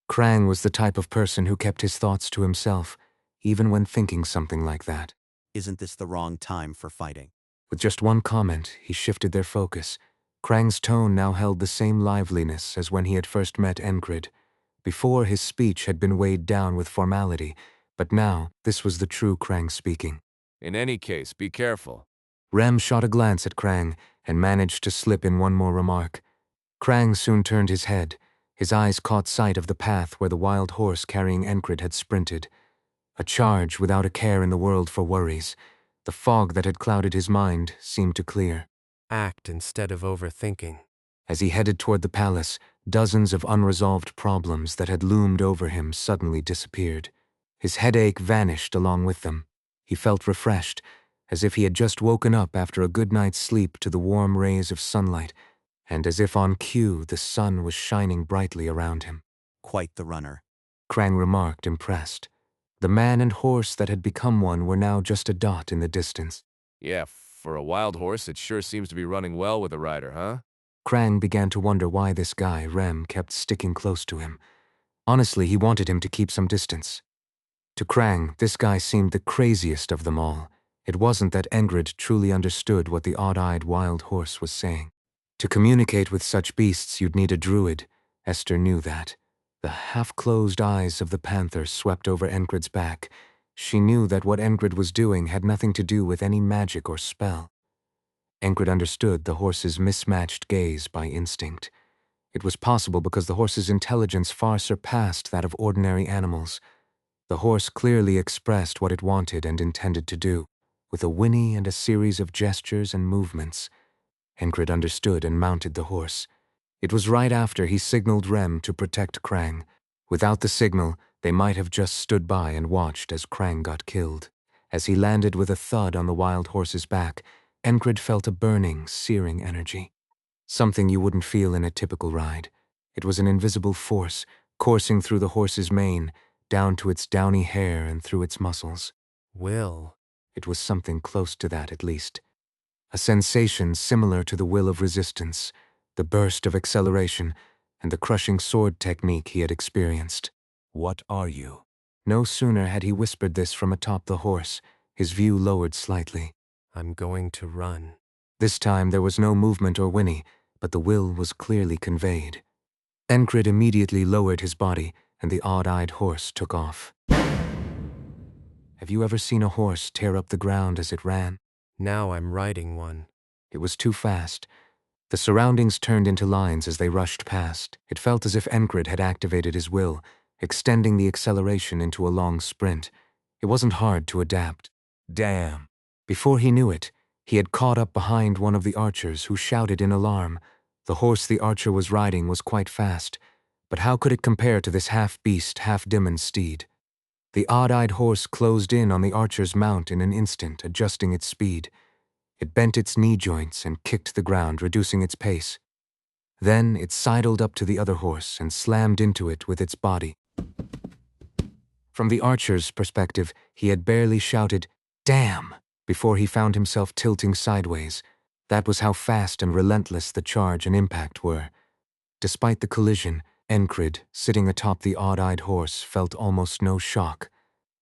Krang was the type of person who kept his thoughts to himself, even when thinking something like that. Isn't this the wrong time for fighting? With just one comment, he shifted their focus. Krang's tone now held the same liveliness as when he had first met Enkrid. Before, his speech had been weighed down with formality, but now this was the true Krang speaking. In any case, be careful. Rem shot a glance at Krang and managed to slip in one more remark. Krang soon turned his head. His eyes caught sight of the path where the wild horse carrying Enkrid had sprinted. A charge without a care in the world for worries. The fog that had clouded his mind seemed to clear. Act instead of overthinking. As he headed toward the palace, dozens of unresolved problems that had loomed over him suddenly disappeared. His headache vanished along with them. He felt refreshed, as if he had just woken up after a good night's sleep to the warm rays of sunlight, and as if on cue the sun was shining brightly around him. Quite the runner. Krang remarked, impressed. The man and horse that had become one were now just a dot in the distance. Yeah, for a wild horse, it sure seems to be running well with a rider, huh? Krang began to wonder why this guy, Rem, kept sticking close to him. Honestly, he wanted him to keep some distance. To Krang, this guy seemed the craziest of them all. It wasn't that Enkrid truly understood what the odd-eyed wild horse was saying. To communicate with such beasts, you'd need a druid. Esther knew that. The half-closed eyes of the panther swept over Enkrid's back. She knew that what Enkrid was doing had nothing to do with any magic or spell. Enkrid understood the horse's mismatched gaze by instinct. It was possible because the horse's intelligence far surpassed that of ordinary animals. The horse clearly expressed what it wanted and intended to do, with a whinny and a series of gestures and movements. Enkrid understood and mounted the horse. It was right after he signaled Rem to protect Krang. Without the signal, they might have just stood by and watched as Krang got killed. As he landed with a thud on the wild horse's back, Enkrid felt a burning, searing energy. Something you wouldn't feel in a typical ride. It was an invisible force, coursing through the horse's mane, down to its downy hair and through its muscles. Will. It was something close to that, at least. A sensation similar to the will of resistance, the burst of acceleration, and the crushing sword technique he had experienced. What are you? No sooner had he whispered this from atop the horse, his view lowered slightly. I'm going to run. This time there was no movement or whinny, but the will was clearly conveyed. Enkrid immediately lowered his body, and the odd-eyed horse took off. Have you ever seen a horse tear up the ground as it ran? Now I'm riding one. It was too fast. The surroundings turned into lines as they rushed past. It felt as if Enkrid had activated his will, extending the acceleration into a long sprint. It wasn't hard to adapt. Damn. Before he knew it, he had caught up behind one of the archers who shouted in alarm. The horse the archer was riding was quite fast, but how could it compare to this half-beast, half-demon steed? The odd-eyed horse closed in on the archer's mount in an instant, adjusting its speed. It bent its knee joints and kicked the ground, reducing its pace. Then it sidled up to the other horse and slammed into it with its body. From the archer's perspective, he had barely shouted, "Damn!" before he found himself tilting sideways. That was how fast and relentless the charge and impact were. Despite the collision, Enkrid, sitting atop the odd-eyed horse, felt almost no shock.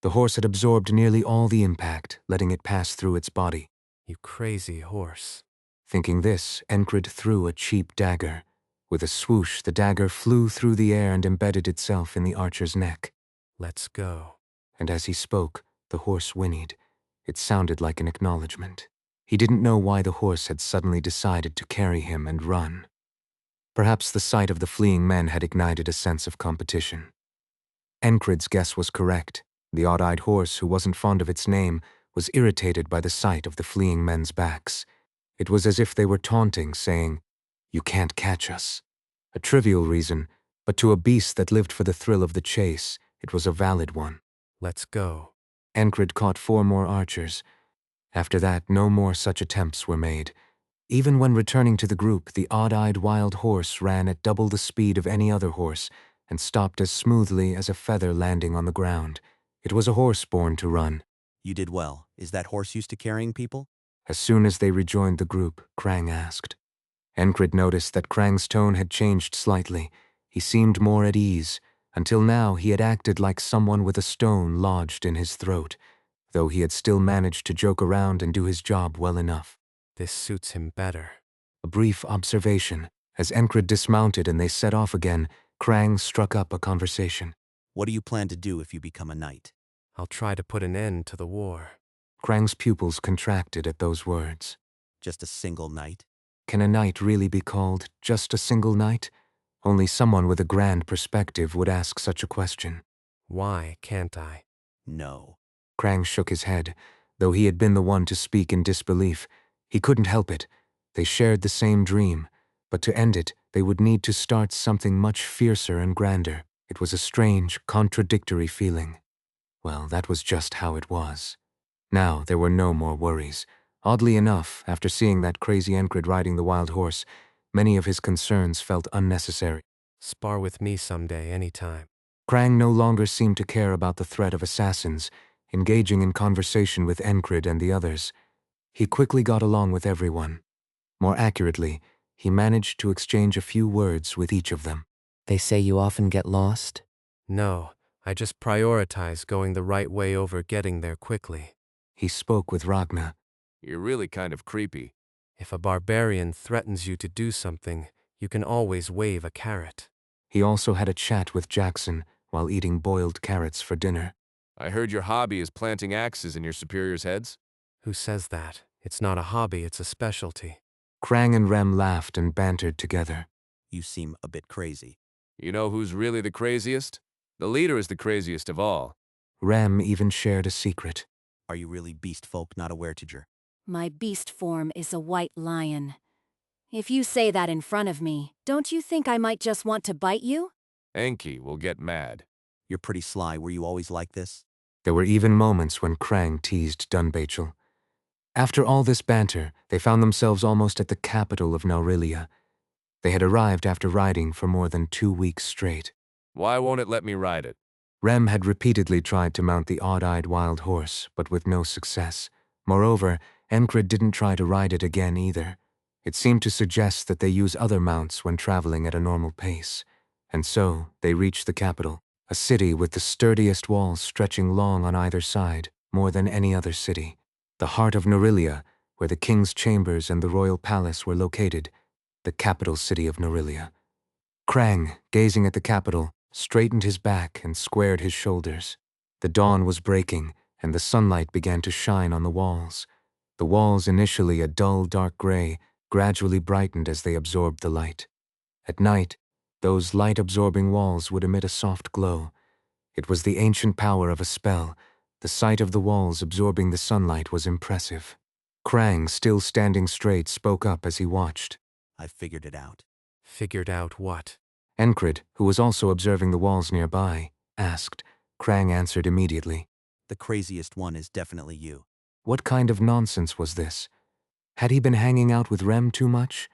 The horse had absorbed nearly all the impact, letting it pass through its body. You crazy horse. Thinking this, Enkrid threw a cheap dagger. With a swoosh, the dagger flew through the air and embedded itself in the archer's neck. Let's go. And as he spoke, the horse whinnied. It sounded like an acknowledgement. He didn't know why the horse had suddenly decided to carry him and run. Perhaps the sight of the fleeing men had ignited a sense of competition. Enkrid's guess was correct. The odd-eyed horse, who wasn't fond of its name, was irritated by the sight of the fleeing men's backs. It was as if they were taunting, saying, "You can't catch us." A trivial reason, but to a beast that lived for the thrill of the chase, it was a valid one. Let's go. Enkrid caught 4 more archers. After that, no more such attempts were made. Even when returning to the group, the odd-eyed wild horse ran at double the speed of any other horse and stopped as smoothly as a feather landing on the ground. It was a horse born to run. You did well. Is that horse used to carrying people? As soon as they rejoined the group, Krang asked. Enkrid noticed that Krang's tone had changed slightly. He seemed more at ease. Until now, he had acted like someone with a stone lodged in his throat, though he had still managed to joke around and do his job well enough. This suits him better. A brief observation. As Enkrid dismounted and they set off again, Krang struck up a conversation. What do you plan to do if you become a knight? I'll try to put an end to the war. Krang's pupils contracted at those words. Just a single knight? Can a knight really be called just a single knight? Only someone with a grand perspective would ask such a question. Why can't I? No. Krang shook his head. Though he had been the one to speak in disbelief, he couldn't help it. They shared the same dream, but to end it, they would need to start something much fiercer and grander. It was a strange, contradictory feeling. Well, that was just how it was. Now there were no more worries. Oddly enough, after seeing that crazy Enkrid riding the wild horse, many of his concerns felt unnecessary. Spar with me someday, anytime. Krang no longer seemed to care about the threat of assassins, engaging in conversation with Enkrid and the others. He quickly got along with everyone. More accurately, he managed to exchange a few words with each of them. They say you often get lost? No, I just prioritize going the right way over getting there quickly. He spoke with Ragna. You're really kind of creepy. If a barbarian threatens you to do something, you can always wave a carrot. He also had a chat with Jackson while eating boiled carrots for dinner. I heard your hobby is planting axes in your superiors' heads. Who says that? It's not a hobby, it's a specialty. Krang and Rem laughed and bantered together. You seem a bit crazy. You know who's really the craziest? The leader is the craziest of all. Rem even shared a secret. Are you really beast folk, not a were-teacher? My beast form is a white lion. If you say that in front of me, don't you think I might just want to bite you? Enki will get mad. You're pretty sly. Were you always like this? There were even moments when Krang teased Dunbachel. After all this banter, they found themselves almost at the capital of Naurilia. They had arrived after riding for more than 2 weeks straight. Why won't it let me ride it? Rem had repeatedly tried to mount the odd-eyed wild horse, but with no success. Moreover, Enkrid didn't try to ride it again either. It seemed to suggest that they use other mounts when traveling at a normal pace. And so, they reached the capital, a city with the sturdiest walls stretching long on either side, more than any other city. The heart of Naurilia, where the king's chambers and the royal palace were located, the capital city of Naurilia. Krang, gazing at the capital, straightened his back and squared his shoulders. The dawn was breaking, and the sunlight began to shine on the walls. The walls, initially a dull dark gray, gradually brightened as they absorbed the light. At night, those light-absorbing walls would emit a soft glow. It was the ancient power of a spell. The sight of the walls absorbing the sunlight was impressive. Krang, still standing straight, spoke up as he watched. I figured it out. Figured out what? Enkrid, who was also observing the walls nearby, asked. Krang answered immediately. The craziest one is definitely you. What kind of nonsense was this? Had he been hanging out with Rem too much?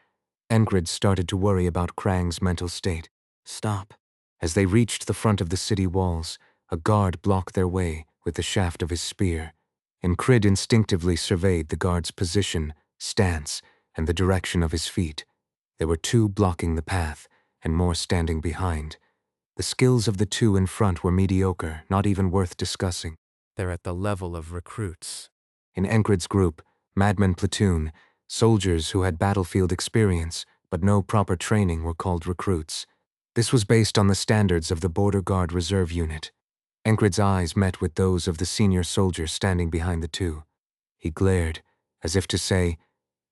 Enkrid started to worry about Krang's mental state. Stop. As they reached the front of the city walls, A guard blocked their way with the shaft of his spear. Enkrid instinctively surveyed the guard's position, stance, and the direction of his feet. There were 2 blocking the path, and more standing behind. The skills of the 2 in front were mediocre, not even worth discussing. They're at the level of recruits. In Enkrid's group, Madman Platoon, soldiers who had battlefield experience but no proper training were called recruits. This was based on the standards of the Border Guard Reserve Unit. Enkrid's eyes met with those of the senior soldier standing behind the 2. He glared, as if to say,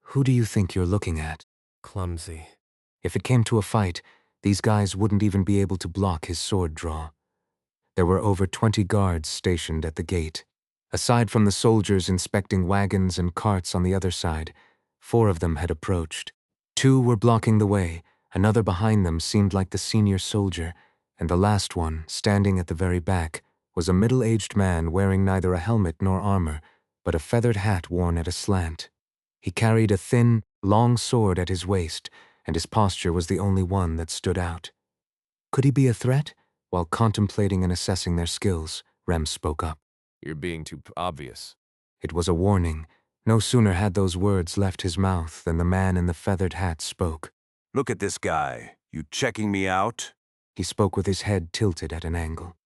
"Who do you think you're looking at?" Clumsy. If it came to a fight, these guys wouldn't even be able to block his sword draw. There were over 20 guards stationed at the gate. Aside from the soldiers inspecting wagons and carts on the other side, 4 of them had approached. 2 were blocking the way, another behind them seemed like the senior soldier, and the last one, standing at the very back, was a middle-aged man wearing neither a helmet nor armor, but a feathered hat worn at a slant. He carried a thin, long sword at his waist, and his posture was the only one that stood out. Could he be a threat? While contemplating and assessing their skills, Rem spoke up. You're being too obvious. It was a warning. No sooner had those words left his mouth than the man in the feathered hat spoke. Look at this guy. You checking me out? He spoke with his head tilted at an angle.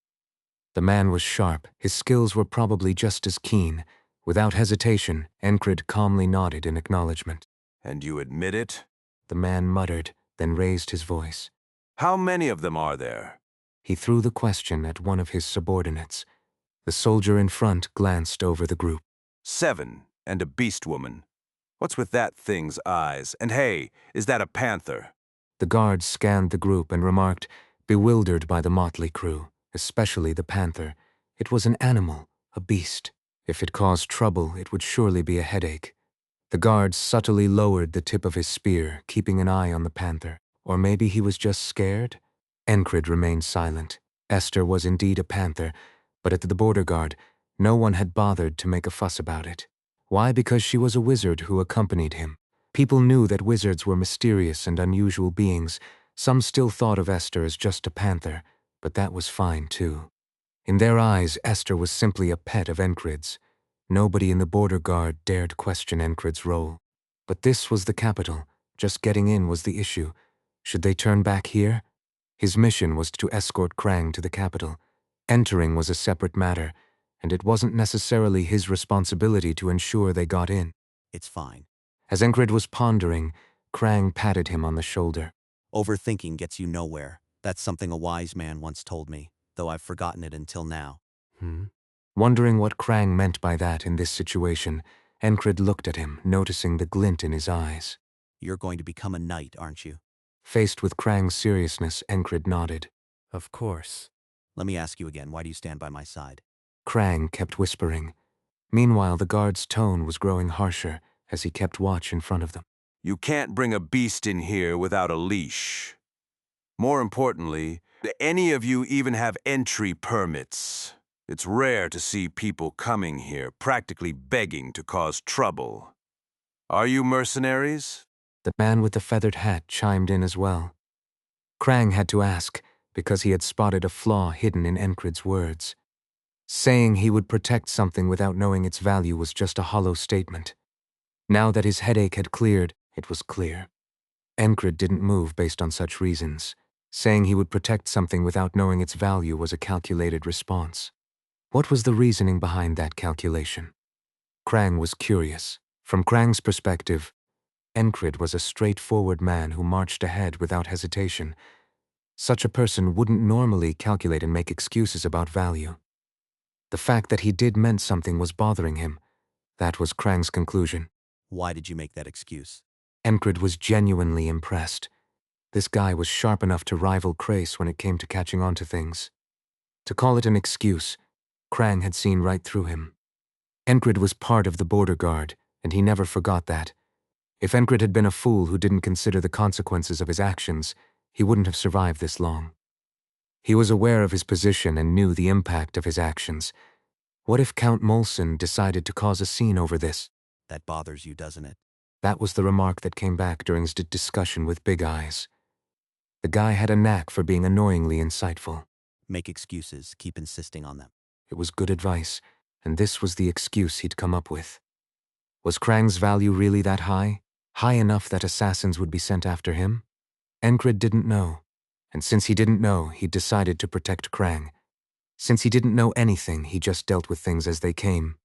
The man was sharp. His skills were probably just as keen. Without hesitation, Enkrid calmly nodded in acknowledgement. And you admit it? The man muttered, then raised his voice. How many of them are there? He threw the question at one of his subordinates. The soldier in front glanced over the group. 7, and a beast woman. What's with that thing's eyes? And hey, is that a panther? The guard scanned the group and remarked, bewildered by the motley crew, especially the panther. It was an animal, a beast. If it caused trouble, it would surely be a headache. The guard subtly lowered the tip of his spear, keeping an eye on the panther. Or maybe he was just scared? Enkrid remained silent. Esther was indeed a panther, but at the border guard, no one had bothered to make a fuss about it. Why? Because she was a wizard who accompanied him. People knew that wizards were mysterious and unusual beings. Some still thought of Esther as just a panther, but that was fine too. In their eyes, Esther was simply a pet of Enkrid's. Nobody in the border guard dared question Enkrid's role. But this was the capital. Just getting in was the issue. Should they turn back here? His mission was to escort Krang to the capital. Entering was a separate matter, and it wasn't necessarily his responsibility to ensure they got in. It's fine. As Enkrid was pondering, Krang patted him on the shoulder. Overthinking gets you nowhere. That's something a wise man once told me, though I've forgotten it until now. Wondering what Krang meant by that in this situation, Enkrid looked at him, noticing the glint in his eyes. You're going to become a knight, aren't you? Faced with Krang's seriousness, Enkrid nodded. Of course. Let me ask you again, why do you stand by my side? Krang kept whispering. Meanwhile, the guard's tone was growing harsher as he kept watch in front of them. You can't bring a beast in here without a leash. More importantly, do any of you even have entry permits? It's rare to see people coming here practically begging to cause trouble. Are you mercenaries? The man with the feathered hat chimed in as well. Krang had to ask, because he had spotted a flaw hidden in Enkrid's words. Saying he would protect something without knowing its value was just a hollow statement. Now that his headache had cleared, it was clear. Enkrid didn't move based on such reasons. Saying he would protect something without knowing its value was a calculated response. What was the reasoning behind that calculation? Krang was curious. From Krang's perspective, Enkrid was a straightforward man who marched ahead without hesitation. Such a person wouldn't normally calculate and make excuses about value. The fact that he did meant something was bothering him. That was Krang's conclusion. Why did you make that excuse? Enkrid was genuinely impressed. This guy was sharp enough to rival Krace when it came to catching on to things. To call it an excuse, Krang had seen right through him. Enkrid was part of the border guard, and he never forgot that. If Enkrid had been a fool who didn't consider the consequences of his actions, he wouldn't have survived this long. He was aware of his position and knew the impact of his actions. What if Count Molson decided to cause a scene over this? That bothers you, doesn't it? That was the remark that came back during his discussion with Big Eyes. The guy had a knack for being annoyingly insightful. Make excuses, keep insisting on them. It was good advice, and this was the excuse he'd come up with. Was Krang's value really that high? High enough that assassins would be sent after him? Enkrid didn't know, and since he didn't know, he decided to protect Krang. Since he didn't know anything, he just dealt with things as they came.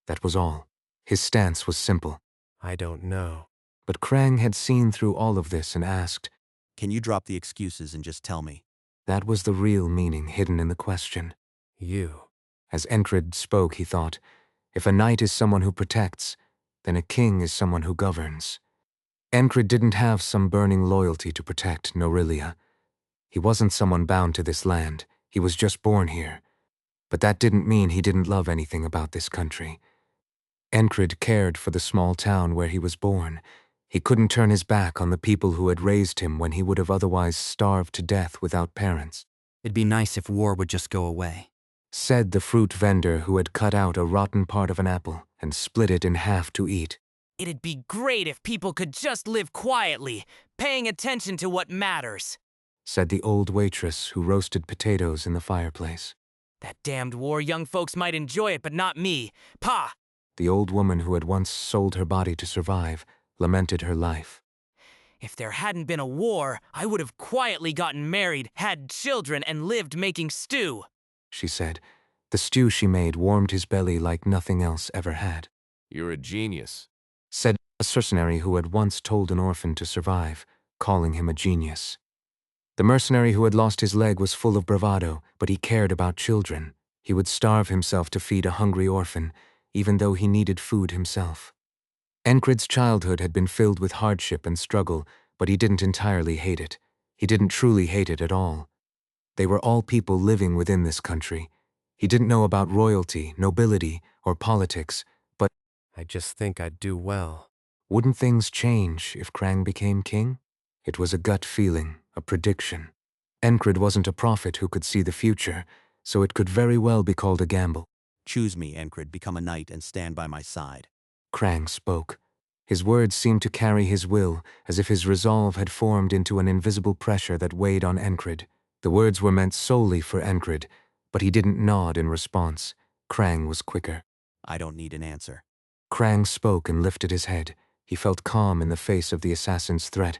That was all. His stance was simple. I don't know. But Krang had seen through all of this and asked. Can you drop the excuses and just tell me? That was the real meaning hidden in the question. You. As Enkrid spoke, he thought, if a knight is someone who protects, then a king is someone who governs. Enkrid didn't have some burning loyalty to protect Norelia. He wasn't someone bound to this land. He was just born here. But that didn't mean he didn't love anything about this country. Enkrid cared for the small town where he was born. He couldn't turn his back on the people who had raised him when he would have otherwise starved to death without parents. It'd be nice if war would just go away, said the fruit vendor who had cut out a rotten part of an apple and split it in half to eat. It'd be great if people could just live quietly, paying attention to what matters, said the old waitress who roasted potatoes in the fireplace. That damned war, young folks might enjoy it, but not me. Pa! The old woman who had once sold her body to survive lamented her life. If there hadn't been a war, I would have quietly gotten married, had children, and lived making stew, she said. The stew she made warmed his belly like nothing else ever had. You're a genius, said a mercenary who had once told an orphan to survive, calling him a genius. The mercenary who had lost his leg was full of bravado, but he cared about children. He would starve himself to feed a hungry orphan, even though he needed food himself. Enkrid's childhood had been filled with hardship and struggle, but he didn't entirely hate it. He didn't truly hate it at all. They were all people living within this country. He didn't know about royalty, nobility, or politics, but I just think I'd do well. Wouldn't things change if Krang became king? It was a gut feeling, a prediction. Enkrid wasn't a prophet who could see the future, so it could very well be called a gamble. Choose me, Enkrid, become a knight and stand by my side. Krang spoke. His words seemed to carry his will, as if his resolve had formed into an invisible pressure that weighed on Enkrid. The words were meant solely for Enkrid, but he didn't nod in response. Krang was quicker. I don't need an answer. Krang spoke and lifted his head. He felt calm in the face of the assassin's threat.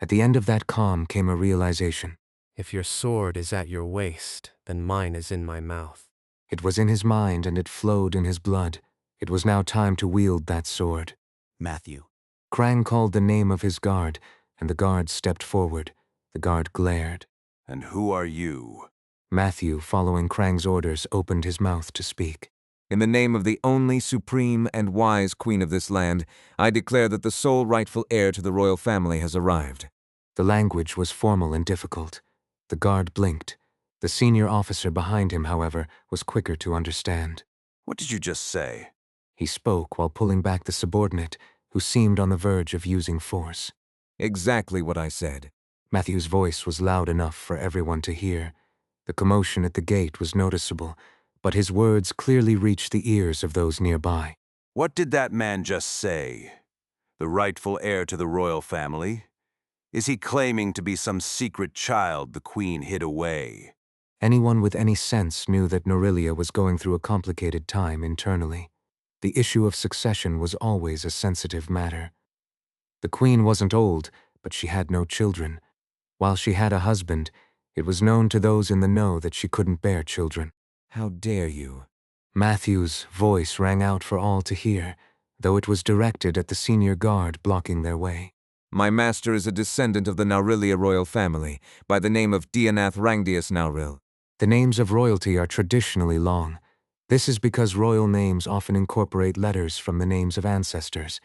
At the end of that calm came a realization. If your sword is at your waist, then mine is in my mouth. It was in his mind and it flowed in his blood. It was now time to wield that sword. Matthew. Krang called the name of his guard, and the guard stepped forward. The guard glared. And who are you? Matthew, following Krang's orders, opened his mouth to speak. In the name of the only supreme and wise queen of this land, I declare that the sole rightful heir to the royal family has arrived. The language was formal and difficult. The guard blinked. The senior officer behind him, however, was quicker to understand. What did you just say? He spoke while pulling back the subordinate, who seemed on the verge of using force. Exactly what I said. Matthew's voice was loud enough for everyone to hear. The commotion at the gate was noticeable, but his words clearly reached the ears of those nearby. What did that man just say? The rightful heir to the royal family? Is he claiming to be some secret child the queen hid away? Anyone with any sense knew that Norelia was going through a complicated time internally. The issue of succession was always a sensitive matter. The queen wasn't old, but she had no children. While she had a husband, it was known to those in the know that she couldn't bear children. How dare you? Matthew's voice rang out for all to hear, though it was directed at the senior guard blocking their way. My master is a descendant of the Naurilia royal family, by the name of Dianath Rangdius Nauril. The names of royalty are traditionally long. This is because royal names often incorporate letters from the names of ancestors.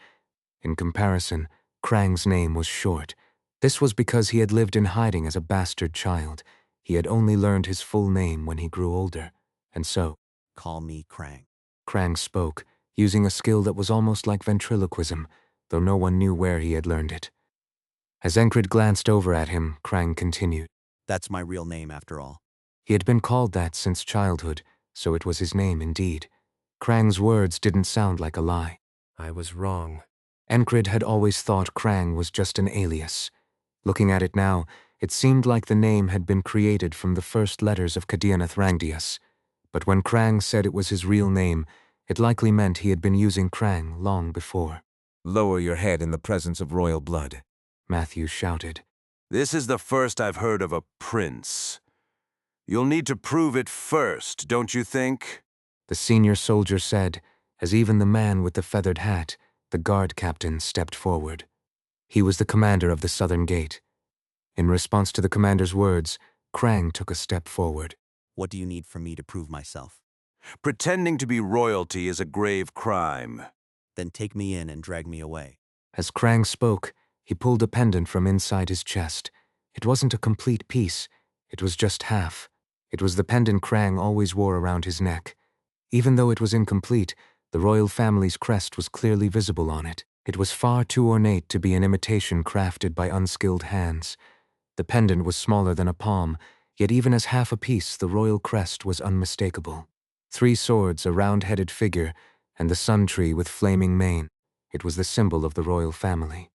In comparison, Krang's name was short. This was because he had lived in hiding as a bastard child. He had only learned his full name when he grew older, and so, Call me Krang. Krang spoke, using a skill that was almost like ventriloquism, though no one knew where he had learned it. As Enkrid glanced over at him, Krang continued. That's my real name, after all. He had been called that since childhood, so it was his name indeed. Krang's words didn't sound like a lie. I was wrong. Enkrid had always thought Krang was just an alias. Looking at it now, It seemed like the name had been created from the first letters of Kadianath, but when Krang said it was his real name, it likely meant he had been using Krang long before. Lower your head in the presence of royal blood, Matthew shouted. This is the first I've heard of a prince. You'll need to prove it first, don't you think? The senior soldier said, as even the man with the feathered hat, the guard captain, stepped forward. He was the commander of the southern gate. In response to the commander's words, Krang took a step forward. What do you need from me to prove myself? Pretending to be royalty is a grave crime. Then take me in and drag me away. As Krang spoke, he pulled a pendant from inside his chest. It wasn't a complete piece. It was just half. It was the pendant Krang always wore around his neck. Even though it was incomplete, the royal family's crest was clearly visible on it. It was far too ornate to be an imitation crafted by unskilled hands. The pendant was smaller than a palm, yet even as half a piece, the royal crest was unmistakable. 3 swords, a round-headed figure, and the sun tree with flaming mane. It was the symbol of the royal family.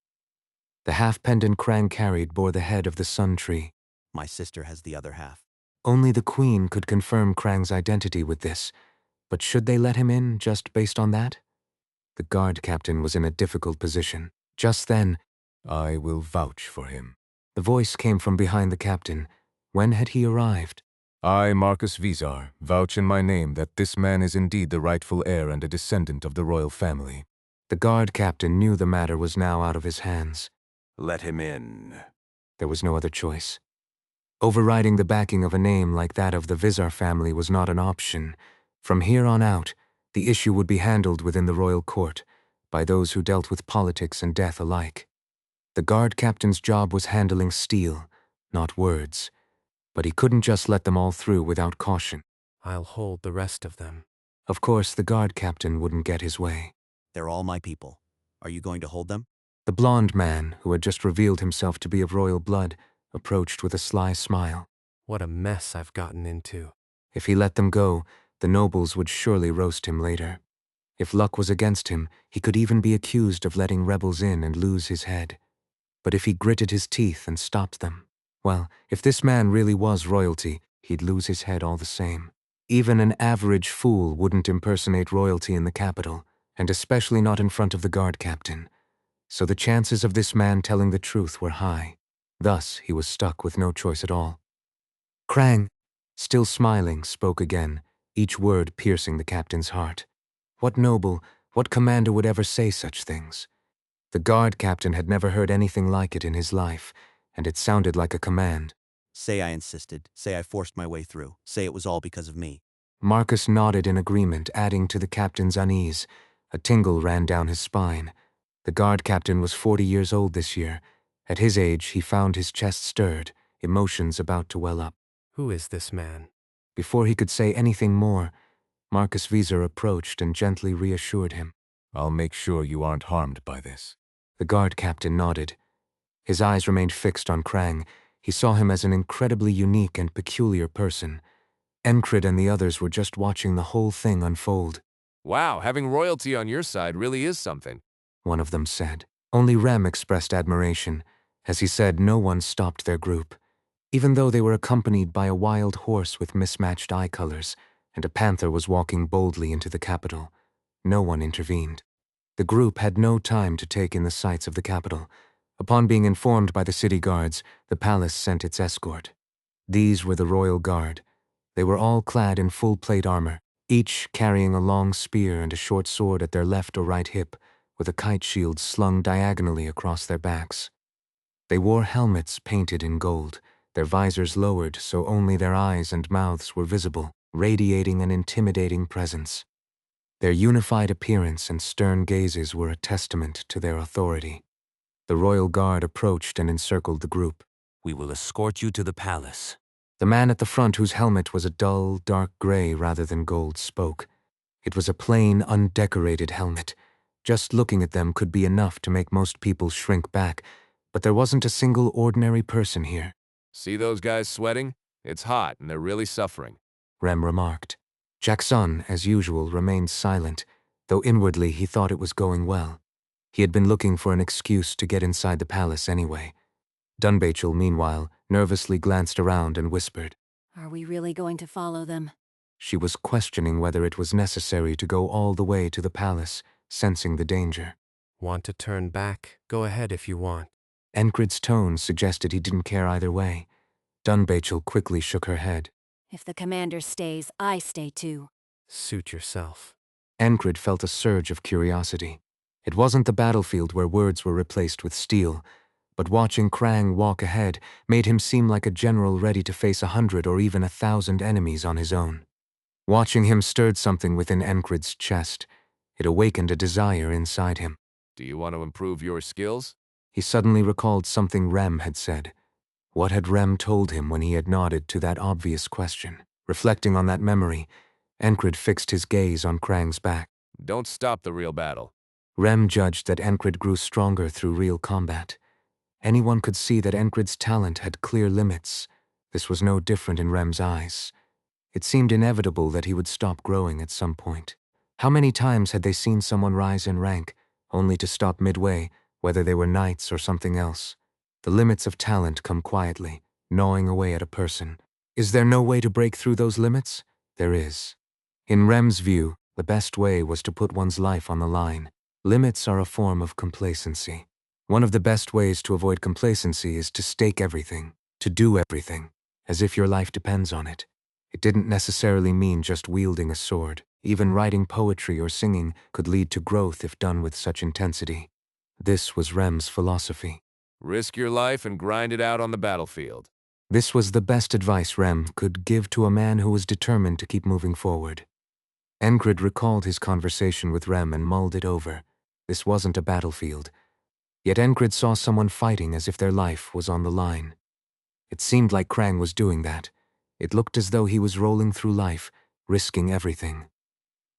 The half-pendant Krang carried bore the head of the sun tree. My sister has the other half. Only the queen could confirm Krang's identity with this, but should they let him in just based on that? The guard captain was in a difficult position. Just then, I will vouch for him. The voice came from behind the captain. When had he arrived? I, Marcus Vizar, vouch in my name that this man is indeed the rightful heir and a descendant of the royal family. The guard captain knew the matter was now out of his hands. Let him in. There was no other choice. Overriding the backing of a name like that of the Vizar family was not an option. From here on out, the issue would be handled within the royal court, by those who dealt with politics and death alike. The guard captain's job was handling steel, not words. But he couldn't just let them all through without caution. I'll hold the rest of them. Of course, the guard captain wouldn't get his way. They're all my people. Are you going to hold them? The blond man, who had just revealed himself to be of royal blood, approached with a sly smile. What a mess I've gotten into. If he let them go, the nobles would surely roast him later. If luck was against him, he could even be accused of letting rebels in and lose his head. But if he gritted his teeth and stopped them, well, if this man really was royalty, he'd lose his head all the same. Even an average fool wouldn't impersonate royalty in the capital, and especially not in front of the guard captain. So the chances of this man telling the truth were high. Thus, he was stuck with no choice at all. Krang, still smiling, spoke again, each word piercing the captain's heart. What noble, what commander would ever say such things? The guard captain had never heard anything like it in his life, and it sounded like a command. Say I insisted. Say I forced my way through. Say it was all because of me. Marcus nodded in agreement, adding to the captain's unease. A tingle ran down his spine. The guard captain was 40 years old this year. At his age, he found his chest stirred, emotions about to well up. Who is this man? Before he could say anything more, Marcus Vizar approached and gently reassured him. I'll make sure you aren't harmed by this. The guard captain nodded. His eyes remained fixed on Krang. He saw him as an incredibly unique and peculiar person. Enkrid and the others were just watching the whole thing unfold. Wow, having royalty on your side really is something, one of them said. Only Rem expressed admiration. As he said, no one stopped their group. Even though they were accompanied by a wild horse with mismatched eye colors, and a panther was walking boldly into the capital, no one intervened. The group had no time to take in the sights of the capital. Upon being informed by the city guards, the palace sent its escort. These were the royal guard. They were all clad in full plate armor, each carrying a long spear and a short sword at their left or right hip, with a kite shield slung diagonally across their backs. They wore helmets painted in gold, their visors lowered so only their eyes and mouths were visible, radiating an intimidating presence. Their unified appearance and stern gazes were a testament to their authority. The royal guard approached and encircled the group. We will escort you to the palace. The man at the front, whose helmet was a dull, dark gray rather than gold, spoke. It was a plain, undecorated helmet. Just looking at them could be enough to make most people shrink back, but there wasn't a single ordinary person here. See those guys sweating? It's hot and they're really suffering, Rem remarked. Jackson, as usual, remained silent, though inwardly he thought it was going well. He had been looking for an excuse to get inside the palace anyway. Dunbachel, meanwhile, nervously glanced around and whispered. Are we really going to follow them? She was questioning whether it was necessary to go all the way to the palace, sensing the danger. Want to turn back? Go ahead if you want. Enkrid's tone suggested he didn't care either way. Dunbachel quickly shook her head. If the commander stays, I stay too. Suit yourself. Enkrid felt a surge of curiosity. It wasn't the battlefield where words were replaced with steel, but watching Krang walk ahead made him seem like a general ready to face 100 or even 1,000 enemies on his own. Watching him stirred something within Enkrid's chest. It awakened a desire inside him. Do you want to improve your skills? He suddenly recalled something Rem had said. What had Rem told him when he had nodded to that obvious question? Reflecting on that memory, Enkrid fixed his gaze on Krang's back. Don't stop the real battle. Rem judged that Enkrid grew stronger through real combat. Anyone could see that Enkrid's talent had clear limits. This was no different in Rem's eyes. It seemed inevitable that he would stop growing at some point. How many times had they seen someone rise in rank, only to stop midway, whether they were knights or something else? The limits of talent come quietly, gnawing away at a person. Is there no way to break through those limits? There is. In Rem's view, the best way was to put one's life on the line. Limits are a form of complacency. One of the best ways to avoid complacency is to stake everything, to do everything, as if your life depends on it. It didn't necessarily mean just wielding a sword. Even writing poetry or singing could lead to growth if done with such intensity. This was Rem's philosophy. Risk your life and grind it out on the battlefield. This was the best advice Rem could give to a man who was determined to keep moving forward. Enkrid recalled his conversation with Rem and mulled it over. This wasn't a battlefield. Yet Enkrid saw someone fighting as if their life was on the line. It seemed like Krang was doing that. It looked as though he was rolling through life, risking everything.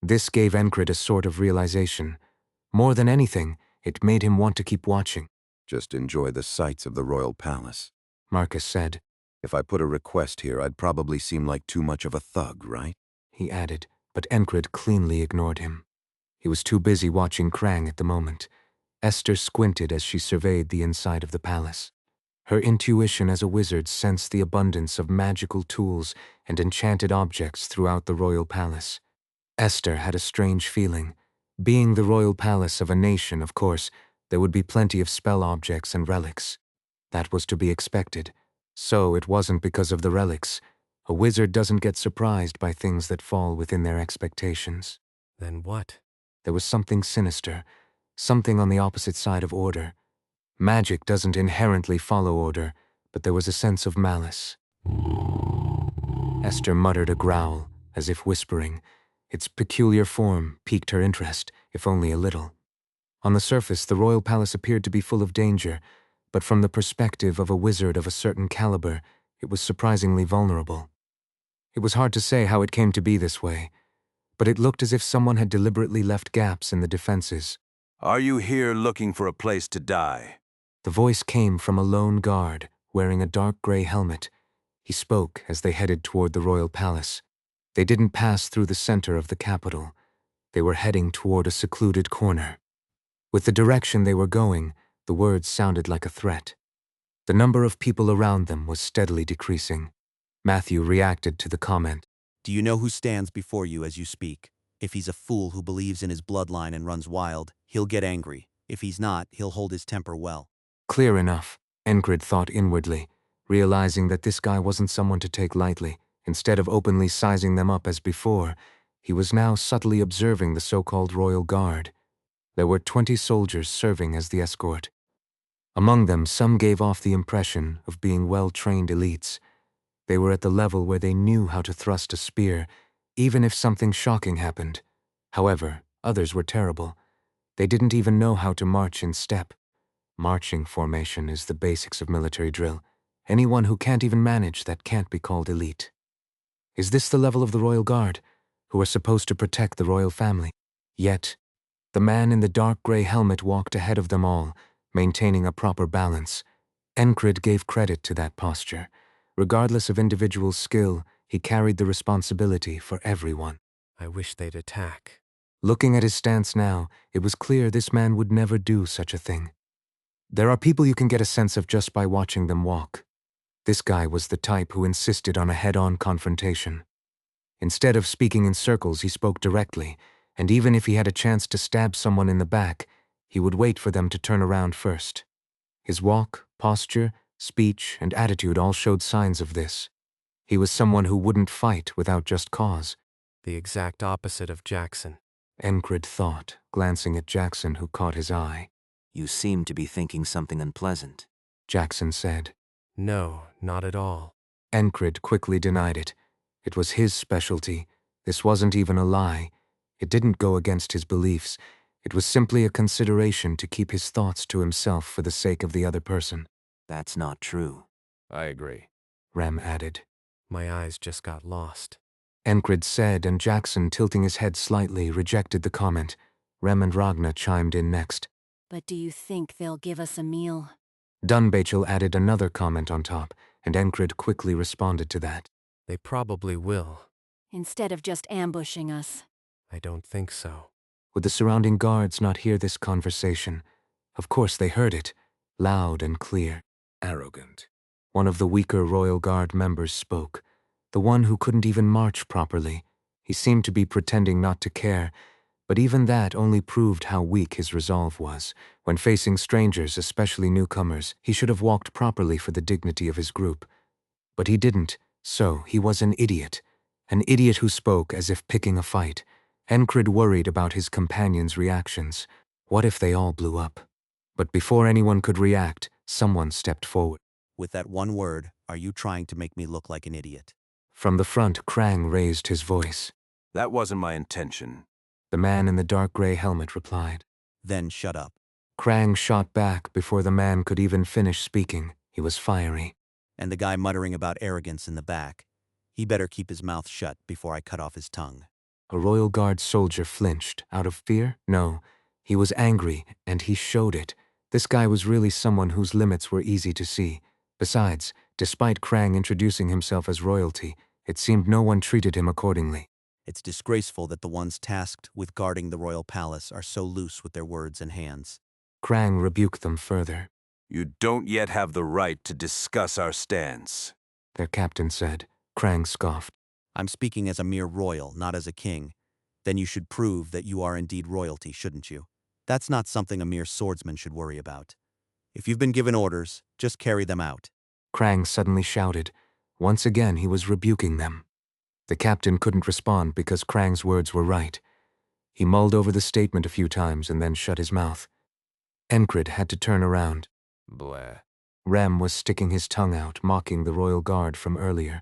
This gave Enkrid a sort of realization. More than anything, it made him want to keep watching. Just enjoy the sights of the royal palace, Marcus said. If I put a request here, I'd probably seem like too much of a thug, right? He added, but Enkrid cleanly ignored him. He was too busy watching Krang at the moment. Esther squinted as she surveyed the inside of the palace. Her intuition as a wizard sensed the abundance of magical tools and enchanted objects throughout the royal palace. Esther had a strange feeling. Being the royal palace of a nation, of course, there would be plenty of spell objects and relics. That was to be expected. So it wasn't because of the relics. A wizard doesn't get surprised by things that fall within their expectations. Then what? There was something sinister, something on the opposite side of order. Magic doesn't inherently follow order, but there was a sense of malice. Esther muttered a growl, as if whispering. Its peculiar form piqued her interest, if only a little. On the surface, the royal palace appeared to be full of danger, but from the perspective of a wizard of a certain caliber, it was surprisingly vulnerable. It was hard to say how it came to be this way, but it looked as if someone had deliberately left gaps in the defenses. Are you here looking for a place to die? The voice came from a lone guard, wearing a dark gray helmet. He spoke as they headed toward the royal palace. They didn't pass through the center of the capital. They were heading toward a secluded corner. With the direction they were going, the words sounded like a threat. The number of people around them was steadily decreasing. Matthew reacted to the comment. Do you know who stands before you as you speak? If he's a fool who believes in his bloodline and runs wild, he'll get angry. If he's not, he'll hold his temper well. Clear enough, Enkrid thought inwardly, realizing that this guy wasn't someone to take lightly. Instead of openly sizing them up as before, he was now subtly observing the so-called royal guard. There were 20 soldiers serving as the escort. Among them, some gave off the impression of being well-trained elites. They were at the level where they knew how to thrust a spear, even if something shocking happened. However, others were terrible. They didn't even know how to march in step. Marching formation is the basics of military drill. Anyone who can't even manage that can't be called elite. Is this the level of the royal guard, who are supposed to protect the royal family? Yet, the man in the dark gray helmet walked ahead of them all, maintaining a proper balance. Enkrid gave credit to that posture. Regardless of individual skill, he carried the responsibility for everyone. I wish they'd attack. Looking at his stance now, it was clear this man would never do such a thing. There are people you can get a sense of just by watching them walk. This guy was the type who insisted on a head-on confrontation. Instead of speaking in circles, he spoke directly, and even if he had a chance to stab someone in the back, he would wait for them to turn around first. His walk, posture, speech, and attitude all showed signs of this. He was someone who wouldn't fight without just cause. The exact opposite of Jackson. Enkrid thought, glancing at Jackson, who caught his eye. You seem to be thinking something unpleasant. Jackson said. No, not at all. Enkrid quickly denied it. It was his specialty. This wasn't even a lie. It didn't go against his beliefs. It was simply a consideration to keep his thoughts to himself for the sake of the other person. That's not true. I agree. Rem added. My eyes just got lost. Enkrid said, and Jackson, tilting his head slightly, rejected the comment. Rem and Ragna chimed in next. But do you think they'll give us a meal? Dunbachel added another comment on top, and Enkrid quickly responded to that. They probably will. Instead of just ambushing us. I don't think so. Would the surrounding guards not hear this conversation? Of course they heard it, loud and clear. Arrogant. One of the weaker Royal Guard members spoke, the one who couldn't even march properly. He seemed to be pretending not to care, but even that only proved how weak his resolve was. When facing strangers, especially newcomers, he should have walked properly for the dignity of his group. But he didn't, so he was an idiot. An idiot who spoke as if picking a fight. Enkrid worried about his companions' reactions. What if they all blew up? But before anyone could react, someone stepped forward. With that one word, are you trying to make me look like an idiot? From the front, Krang raised his voice. That wasn't my intention. The man in the dark gray helmet replied. Then shut up. Krang shot back before the man could even finish speaking. He was fiery. And the guy muttering about arrogance in the back. He better keep his mouth shut before I cut off his tongue. A Royal Guard soldier flinched. Out of fear? No. He was angry, and he showed it. This guy was really someone whose limits were easy to see. Besides, despite Krang introducing himself as royalty, it seemed no one treated him accordingly. It's disgraceful that the ones tasked with guarding the royal palace are so loose with their words and hands. Krang rebuked them further. You don't yet have the right to discuss our stance, their captain said. Krang scoffed. I'm speaking as a mere royal, not as a king. Then you should prove that you are indeed royalty, shouldn't you? That's not something a mere swordsman should worry about. If you've been given orders, just carry them out. Krang suddenly shouted. Once again, he was rebuking them. The captain couldn't respond because Krang's words were right. He mulled over the statement a few times and then shut his mouth. Enkrid had to turn around. Blah. Rem was sticking his tongue out, mocking the Royal Guard from earlier.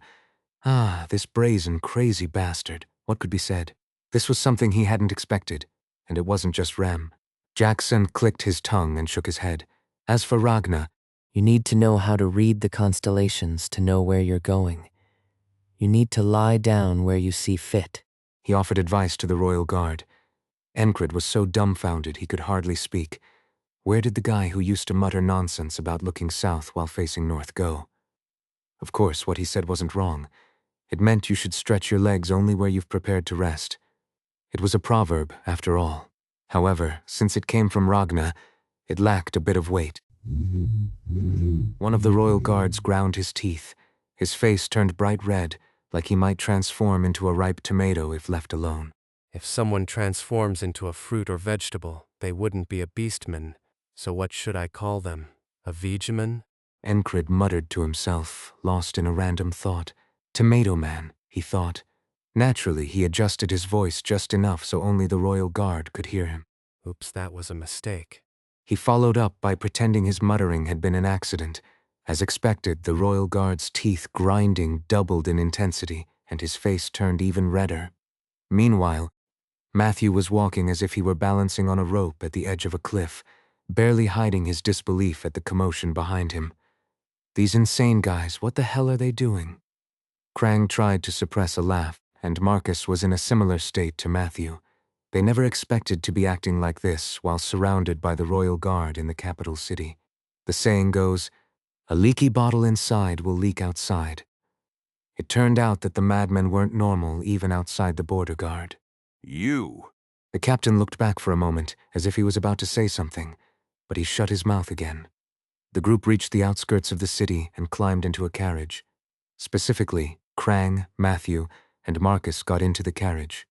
Ah, this brazen, crazy bastard. What could be said? This was something he hadn't expected, and it wasn't just Rem. Jackson clicked his tongue and shook his head. As for Ragna, you need to know how to read the constellations to know where you're going. You need to lie down where you see fit. He offered advice to the Royal Guard. Enkrid was so dumbfounded he could hardly speak. Where did the guy who used to mutter nonsense about looking south while facing north go? Of course, what he said wasn't wrong. It meant you should stretch your legs only where you've prepared to rest. It was a proverb, after all. However, since it came from Ragna, it lacked a bit of weight. One of the Royal Guards ground his teeth. His face turned bright red, like he might transform into a ripe tomato if left alone. If someone transforms into a fruit or vegetable, they wouldn't be a beastman. So what should I call them? A vegeman? Enkrid muttered to himself, lost in a random thought. Tomato Man, he thought. Naturally, he adjusted his voice just enough so only the Royal Guard could hear him. Oops, that was a mistake. He followed up by pretending his muttering had been an accident. As expected, the Royal Guard's teeth grinding doubled in intensity, and his face turned even redder. Meanwhile, Matthew was walking as if he were balancing on a rope at the edge of a cliff, barely hiding his disbelief at the commotion behind him. These insane guys, what the hell are they doing? Krang tried to suppress a laugh, and Marcus was in a similar state to Matthew. They never expected to be acting like this while surrounded by the Royal Guard in the capital city. The saying goes, a leaky bottle inside will leak outside. It turned out that the madmen weren't normal even outside the border guard. You. The captain looked back for a moment, as if he was about to say something, but he shut his mouth again. The group reached the outskirts of the city and climbed into a carriage. Specifically, Krang, Matthew, and Marcus got into the carriage.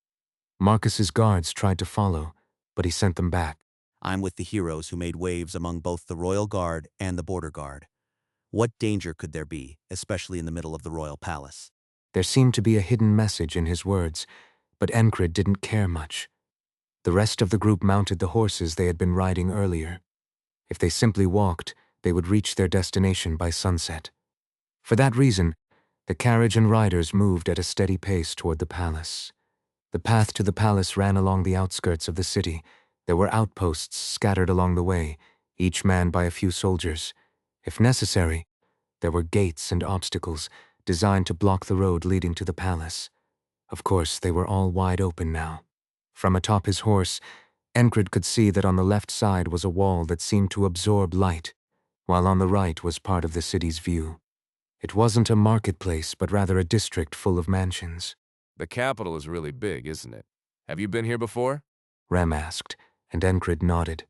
Marcus's guards tried to follow, but he sent them back. I'm with the heroes who made waves among both the Royal Guard and the Border Guard. What danger could there be, especially in the middle of the royal palace? There seemed to be a hidden message in his words, but Enkrid didn't care much. The rest of the group mounted the horses they had been riding earlier. If they simply walked, they would reach their destination by sunset. For that reason, the carriage and riders moved at a steady pace toward the palace. The path to the palace ran along the outskirts of the city. There were outposts scattered along the way, each manned by a few soldiers. If necessary, there were gates and obstacles designed to block the road leading to the palace. Of course, they were all wide open now. From atop his horse, Enkrid could see that on the left side was a wall that seemed to absorb light, while on the right was part of the city's view. It wasn't a marketplace, but rather a district full of mansions. The capital is really big, isn't it? Have you been here before? Rem asked, and Enkrid nodded.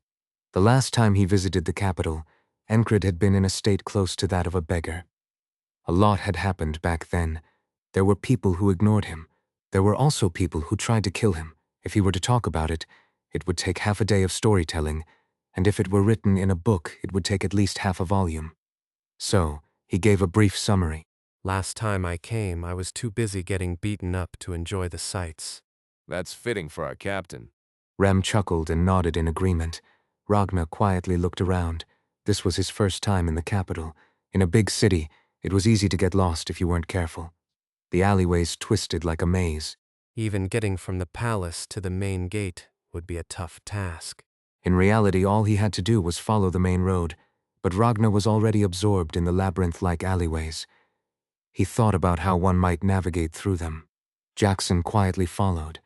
The last time he visited the capital, Enkrid had been in a state close to that of a beggar. A lot had happened back then. There were people who ignored him. There were also people who tried to kill him. If he were to talk about it, it would take half a day of storytelling, and if it were written in a book, it would take at least half a volume. So, he gave a brief summary. Last time I came, I was too busy getting beaten up to enjoy the sights. That's fitting for our captain. Rem chuckled and nodded in agreement. Ragnar quietly looked around. This was his first time in the capital. In a big city, it was easy to get lost if you weren't careful. The alleyways twisted like a maze. Even getting from the palace to the main gate would be a tough task. In reality, all he had to do was follow the main road, but Ragnar was already absorbed in the labyrinth-like alleyways. He thought about how one might navigate through them. Jackson quietly followed.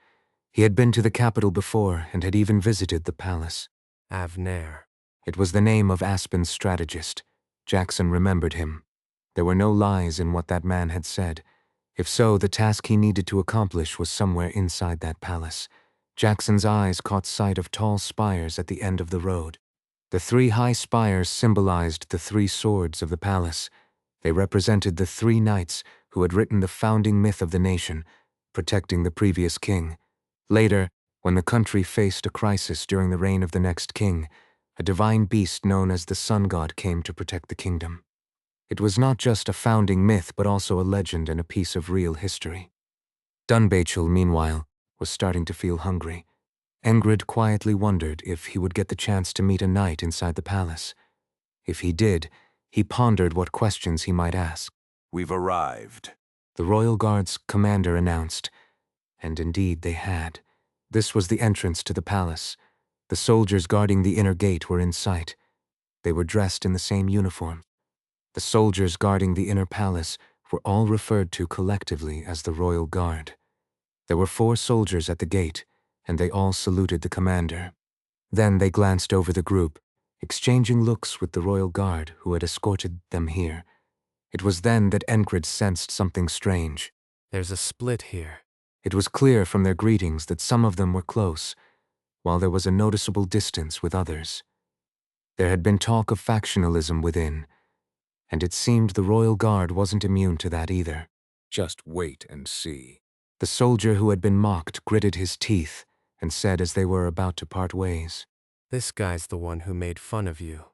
He had been to the capital before and had even visited the palace. Avner. It was the name of Aspen's strategist. Jackson remembered him. There were no lies in what that man had said. If so, the task he needed to accomplish was somewhere inside that palace. Jackson's eyes caught sight of tall spires at the end of the road. The 3 high spires symbolized the 3 swords of the palace. They represented the 3 knights who had written the founding myth of the nation, protecting the previous king. Later, when the country faced a crisis during the reign of the next king, a divine beast known as the sun god came to protect the kingdom. It was not just a founding myth, but also a legend and a piece of real history. Dunbachel, meanwhile, was starting to feel hungry. Enkrid quietly wondered if he would get the chance to meet a knight inside the palace. If he did, he pondered what questions he might ask. We've arrived. The Royal Guard's commander announced, and indeed they had. This was the entrance to the palace. The soldiers guarding the inner gate were in sight. They were dressed in the same uniform. The soldiers guarding the inner palace were all referred to collectively as the Royal Guard. There were 4 soldiers at the gate, and they all saluted the commander. Then they glanced over the group, exchanging looks with the Royal Guard who had escorted them here. It was then that Enkrid sensed something strange. There's a split here. It was clear from their greetings that some of them were close, while there was a noticeable distance with others. There had been talk of factionalism within, and it seemed the Royal Guard wasn't immune to that either. Just wait and see. The soldier who had been mocked gritted his teeth and said as they were about to part ways, This guy's the one who made fun of you.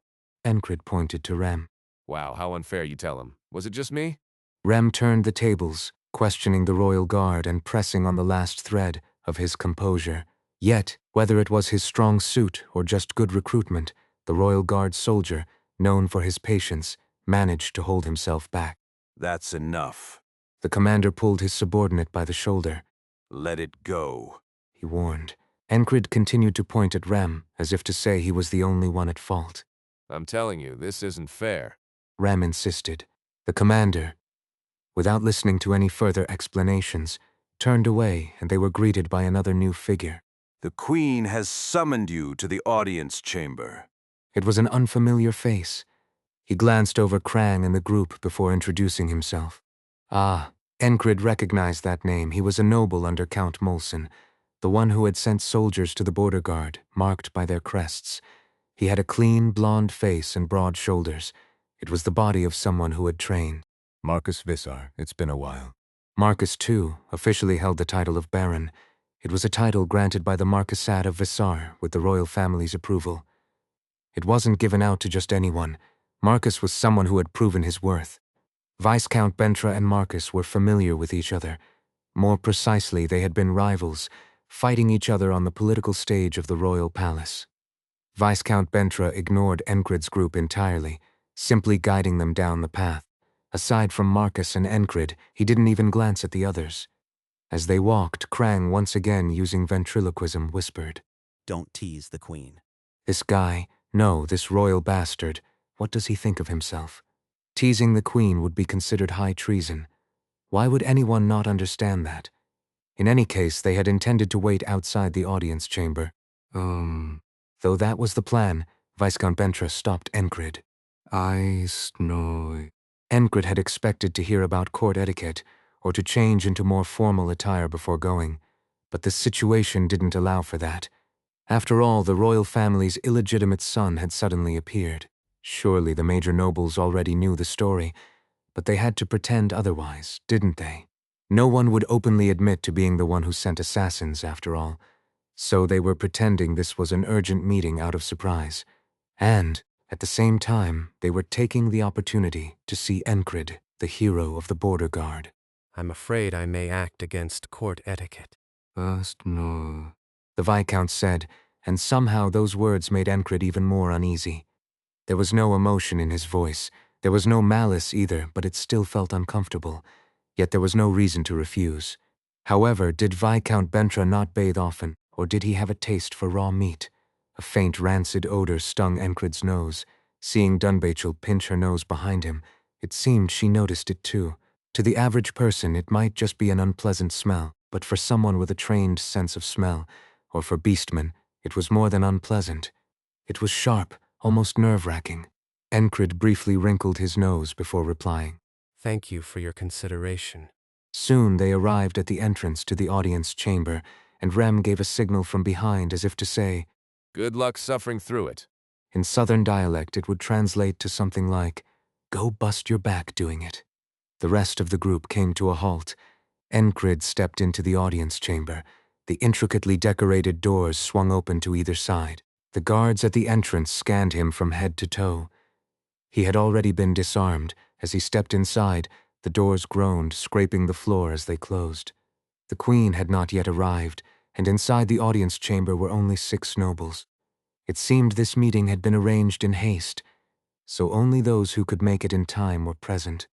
Enkrid pointed to Rem. Wow, how unfair, you tell him. Was it just me? Rem turned the tables, questioning the Royal Guard and pressing on the last thread of his composure. Yet, whether it was his strong suit or just good recruitment, the Royal Guard soldier, known for his patience, managed to hold himself back. That's enough. The commander pulled his subordinate by the shoulder. Let it go, he warned. Enkrid continued to point at Rem, as if to say he was the only one at fault. I'm telling you, this isn't fair. Rem insisted. The commander, without listening to any further explanations, turned away, and they were greeted by another new figure. The Queen has summoned you to the audience chamber. It was an unfamiliar face. He glanced over Krang and the group before introducing himself. Ah, Enkrid recognized that name. He was a noble under Count Molson, the one who had sent soldiers to the border guard, marked by their crests. He had a clean, blonde face and broad shoulders. It was the body of someone who had trained. Marcus Visar, it's been a while. Marcus, too, officially held the title of Baron. It was a title granted by the Marquessate of Visar with the royal family's approval. It wasn't given out to just anyone. Marcus was someone who had proven his worth. Viscount Bentra and Marcus were familiar with each other. More precisely, they had been rivals, fighting each other on the political stage of the royal palace. Viscount Bentra ignored Enkrid's group entirely, simply guiding them down the path. Aside from Marcus and Enkrid, he didn't even glance at the others. As they walked, Krang, once again using ventriloquism, whispered, Don't tease the queen. This guy, no, this royal bastard, what does he think of himself? Teasing the queen would be considered high treason. Why would anyone not understand that? In any case, they had intended to wait outside the audience chamber. Though that was the plan, Viscount Bentra stopped Enkrid. I snoy. Enkrid had expected to hear about court etiquette, or to change into more formal attire before going, but the situation didn't allow for that. After all, the royal family's illegitimate son had suddenly appeared. Surely the major nobles already knew the story, but they had to pretend otherwise, didn't they? No one would openly admit to being the one who sent assassins, after all. So they were pretending this was an urgent meeting out of surprise. And, at the same time, they were taking the opportunity to see Enkrid, the hero of the border guard. I'm afraid I may act against court etiquette. No. The Viscount said, and somehow those words made Enkrid even more uneasy. There was no emotion in his voice. There was no malice either, but it still felt uncomfortable. Yet there was no reason to refuse. However, did Viscount Bentra not bathe often, or did he have a taste for raw meat? A faint, rancid odor stung Enkrid's nose. Seeing Dunbachel pinch her nose behind him, it seemed she noticed it too. To the average person, it might just be an unpleasant smell, but for someone with a trained sense of smell, or for beastmen, it was more than unpleasant. It was sharp, almost nerve-wracking. Enkrid briefly wrinkled his nose before replying. Thank you for your consideration. Soon they arrived at the entrance to the audience chamber, and Rem gave a signal from behind as if to say, Good luck suffering through it. In southern dialect, it would translate to something like, Go bust your back doing it. The rest of the group came to a halt. Enkrid stepped into the audience chamber. The intricately decorated doors swung open to either side. The guards at the entrance scanned him from head to toe. He had already been disarmed. As he stepped inside, the doors groaned, scraping the floor as they closed. The queen had not yet arrived, and inside the audience chamber were only 6 nobles. It seemed this meeting had been arranged in haste, so only those who could make it in time were present.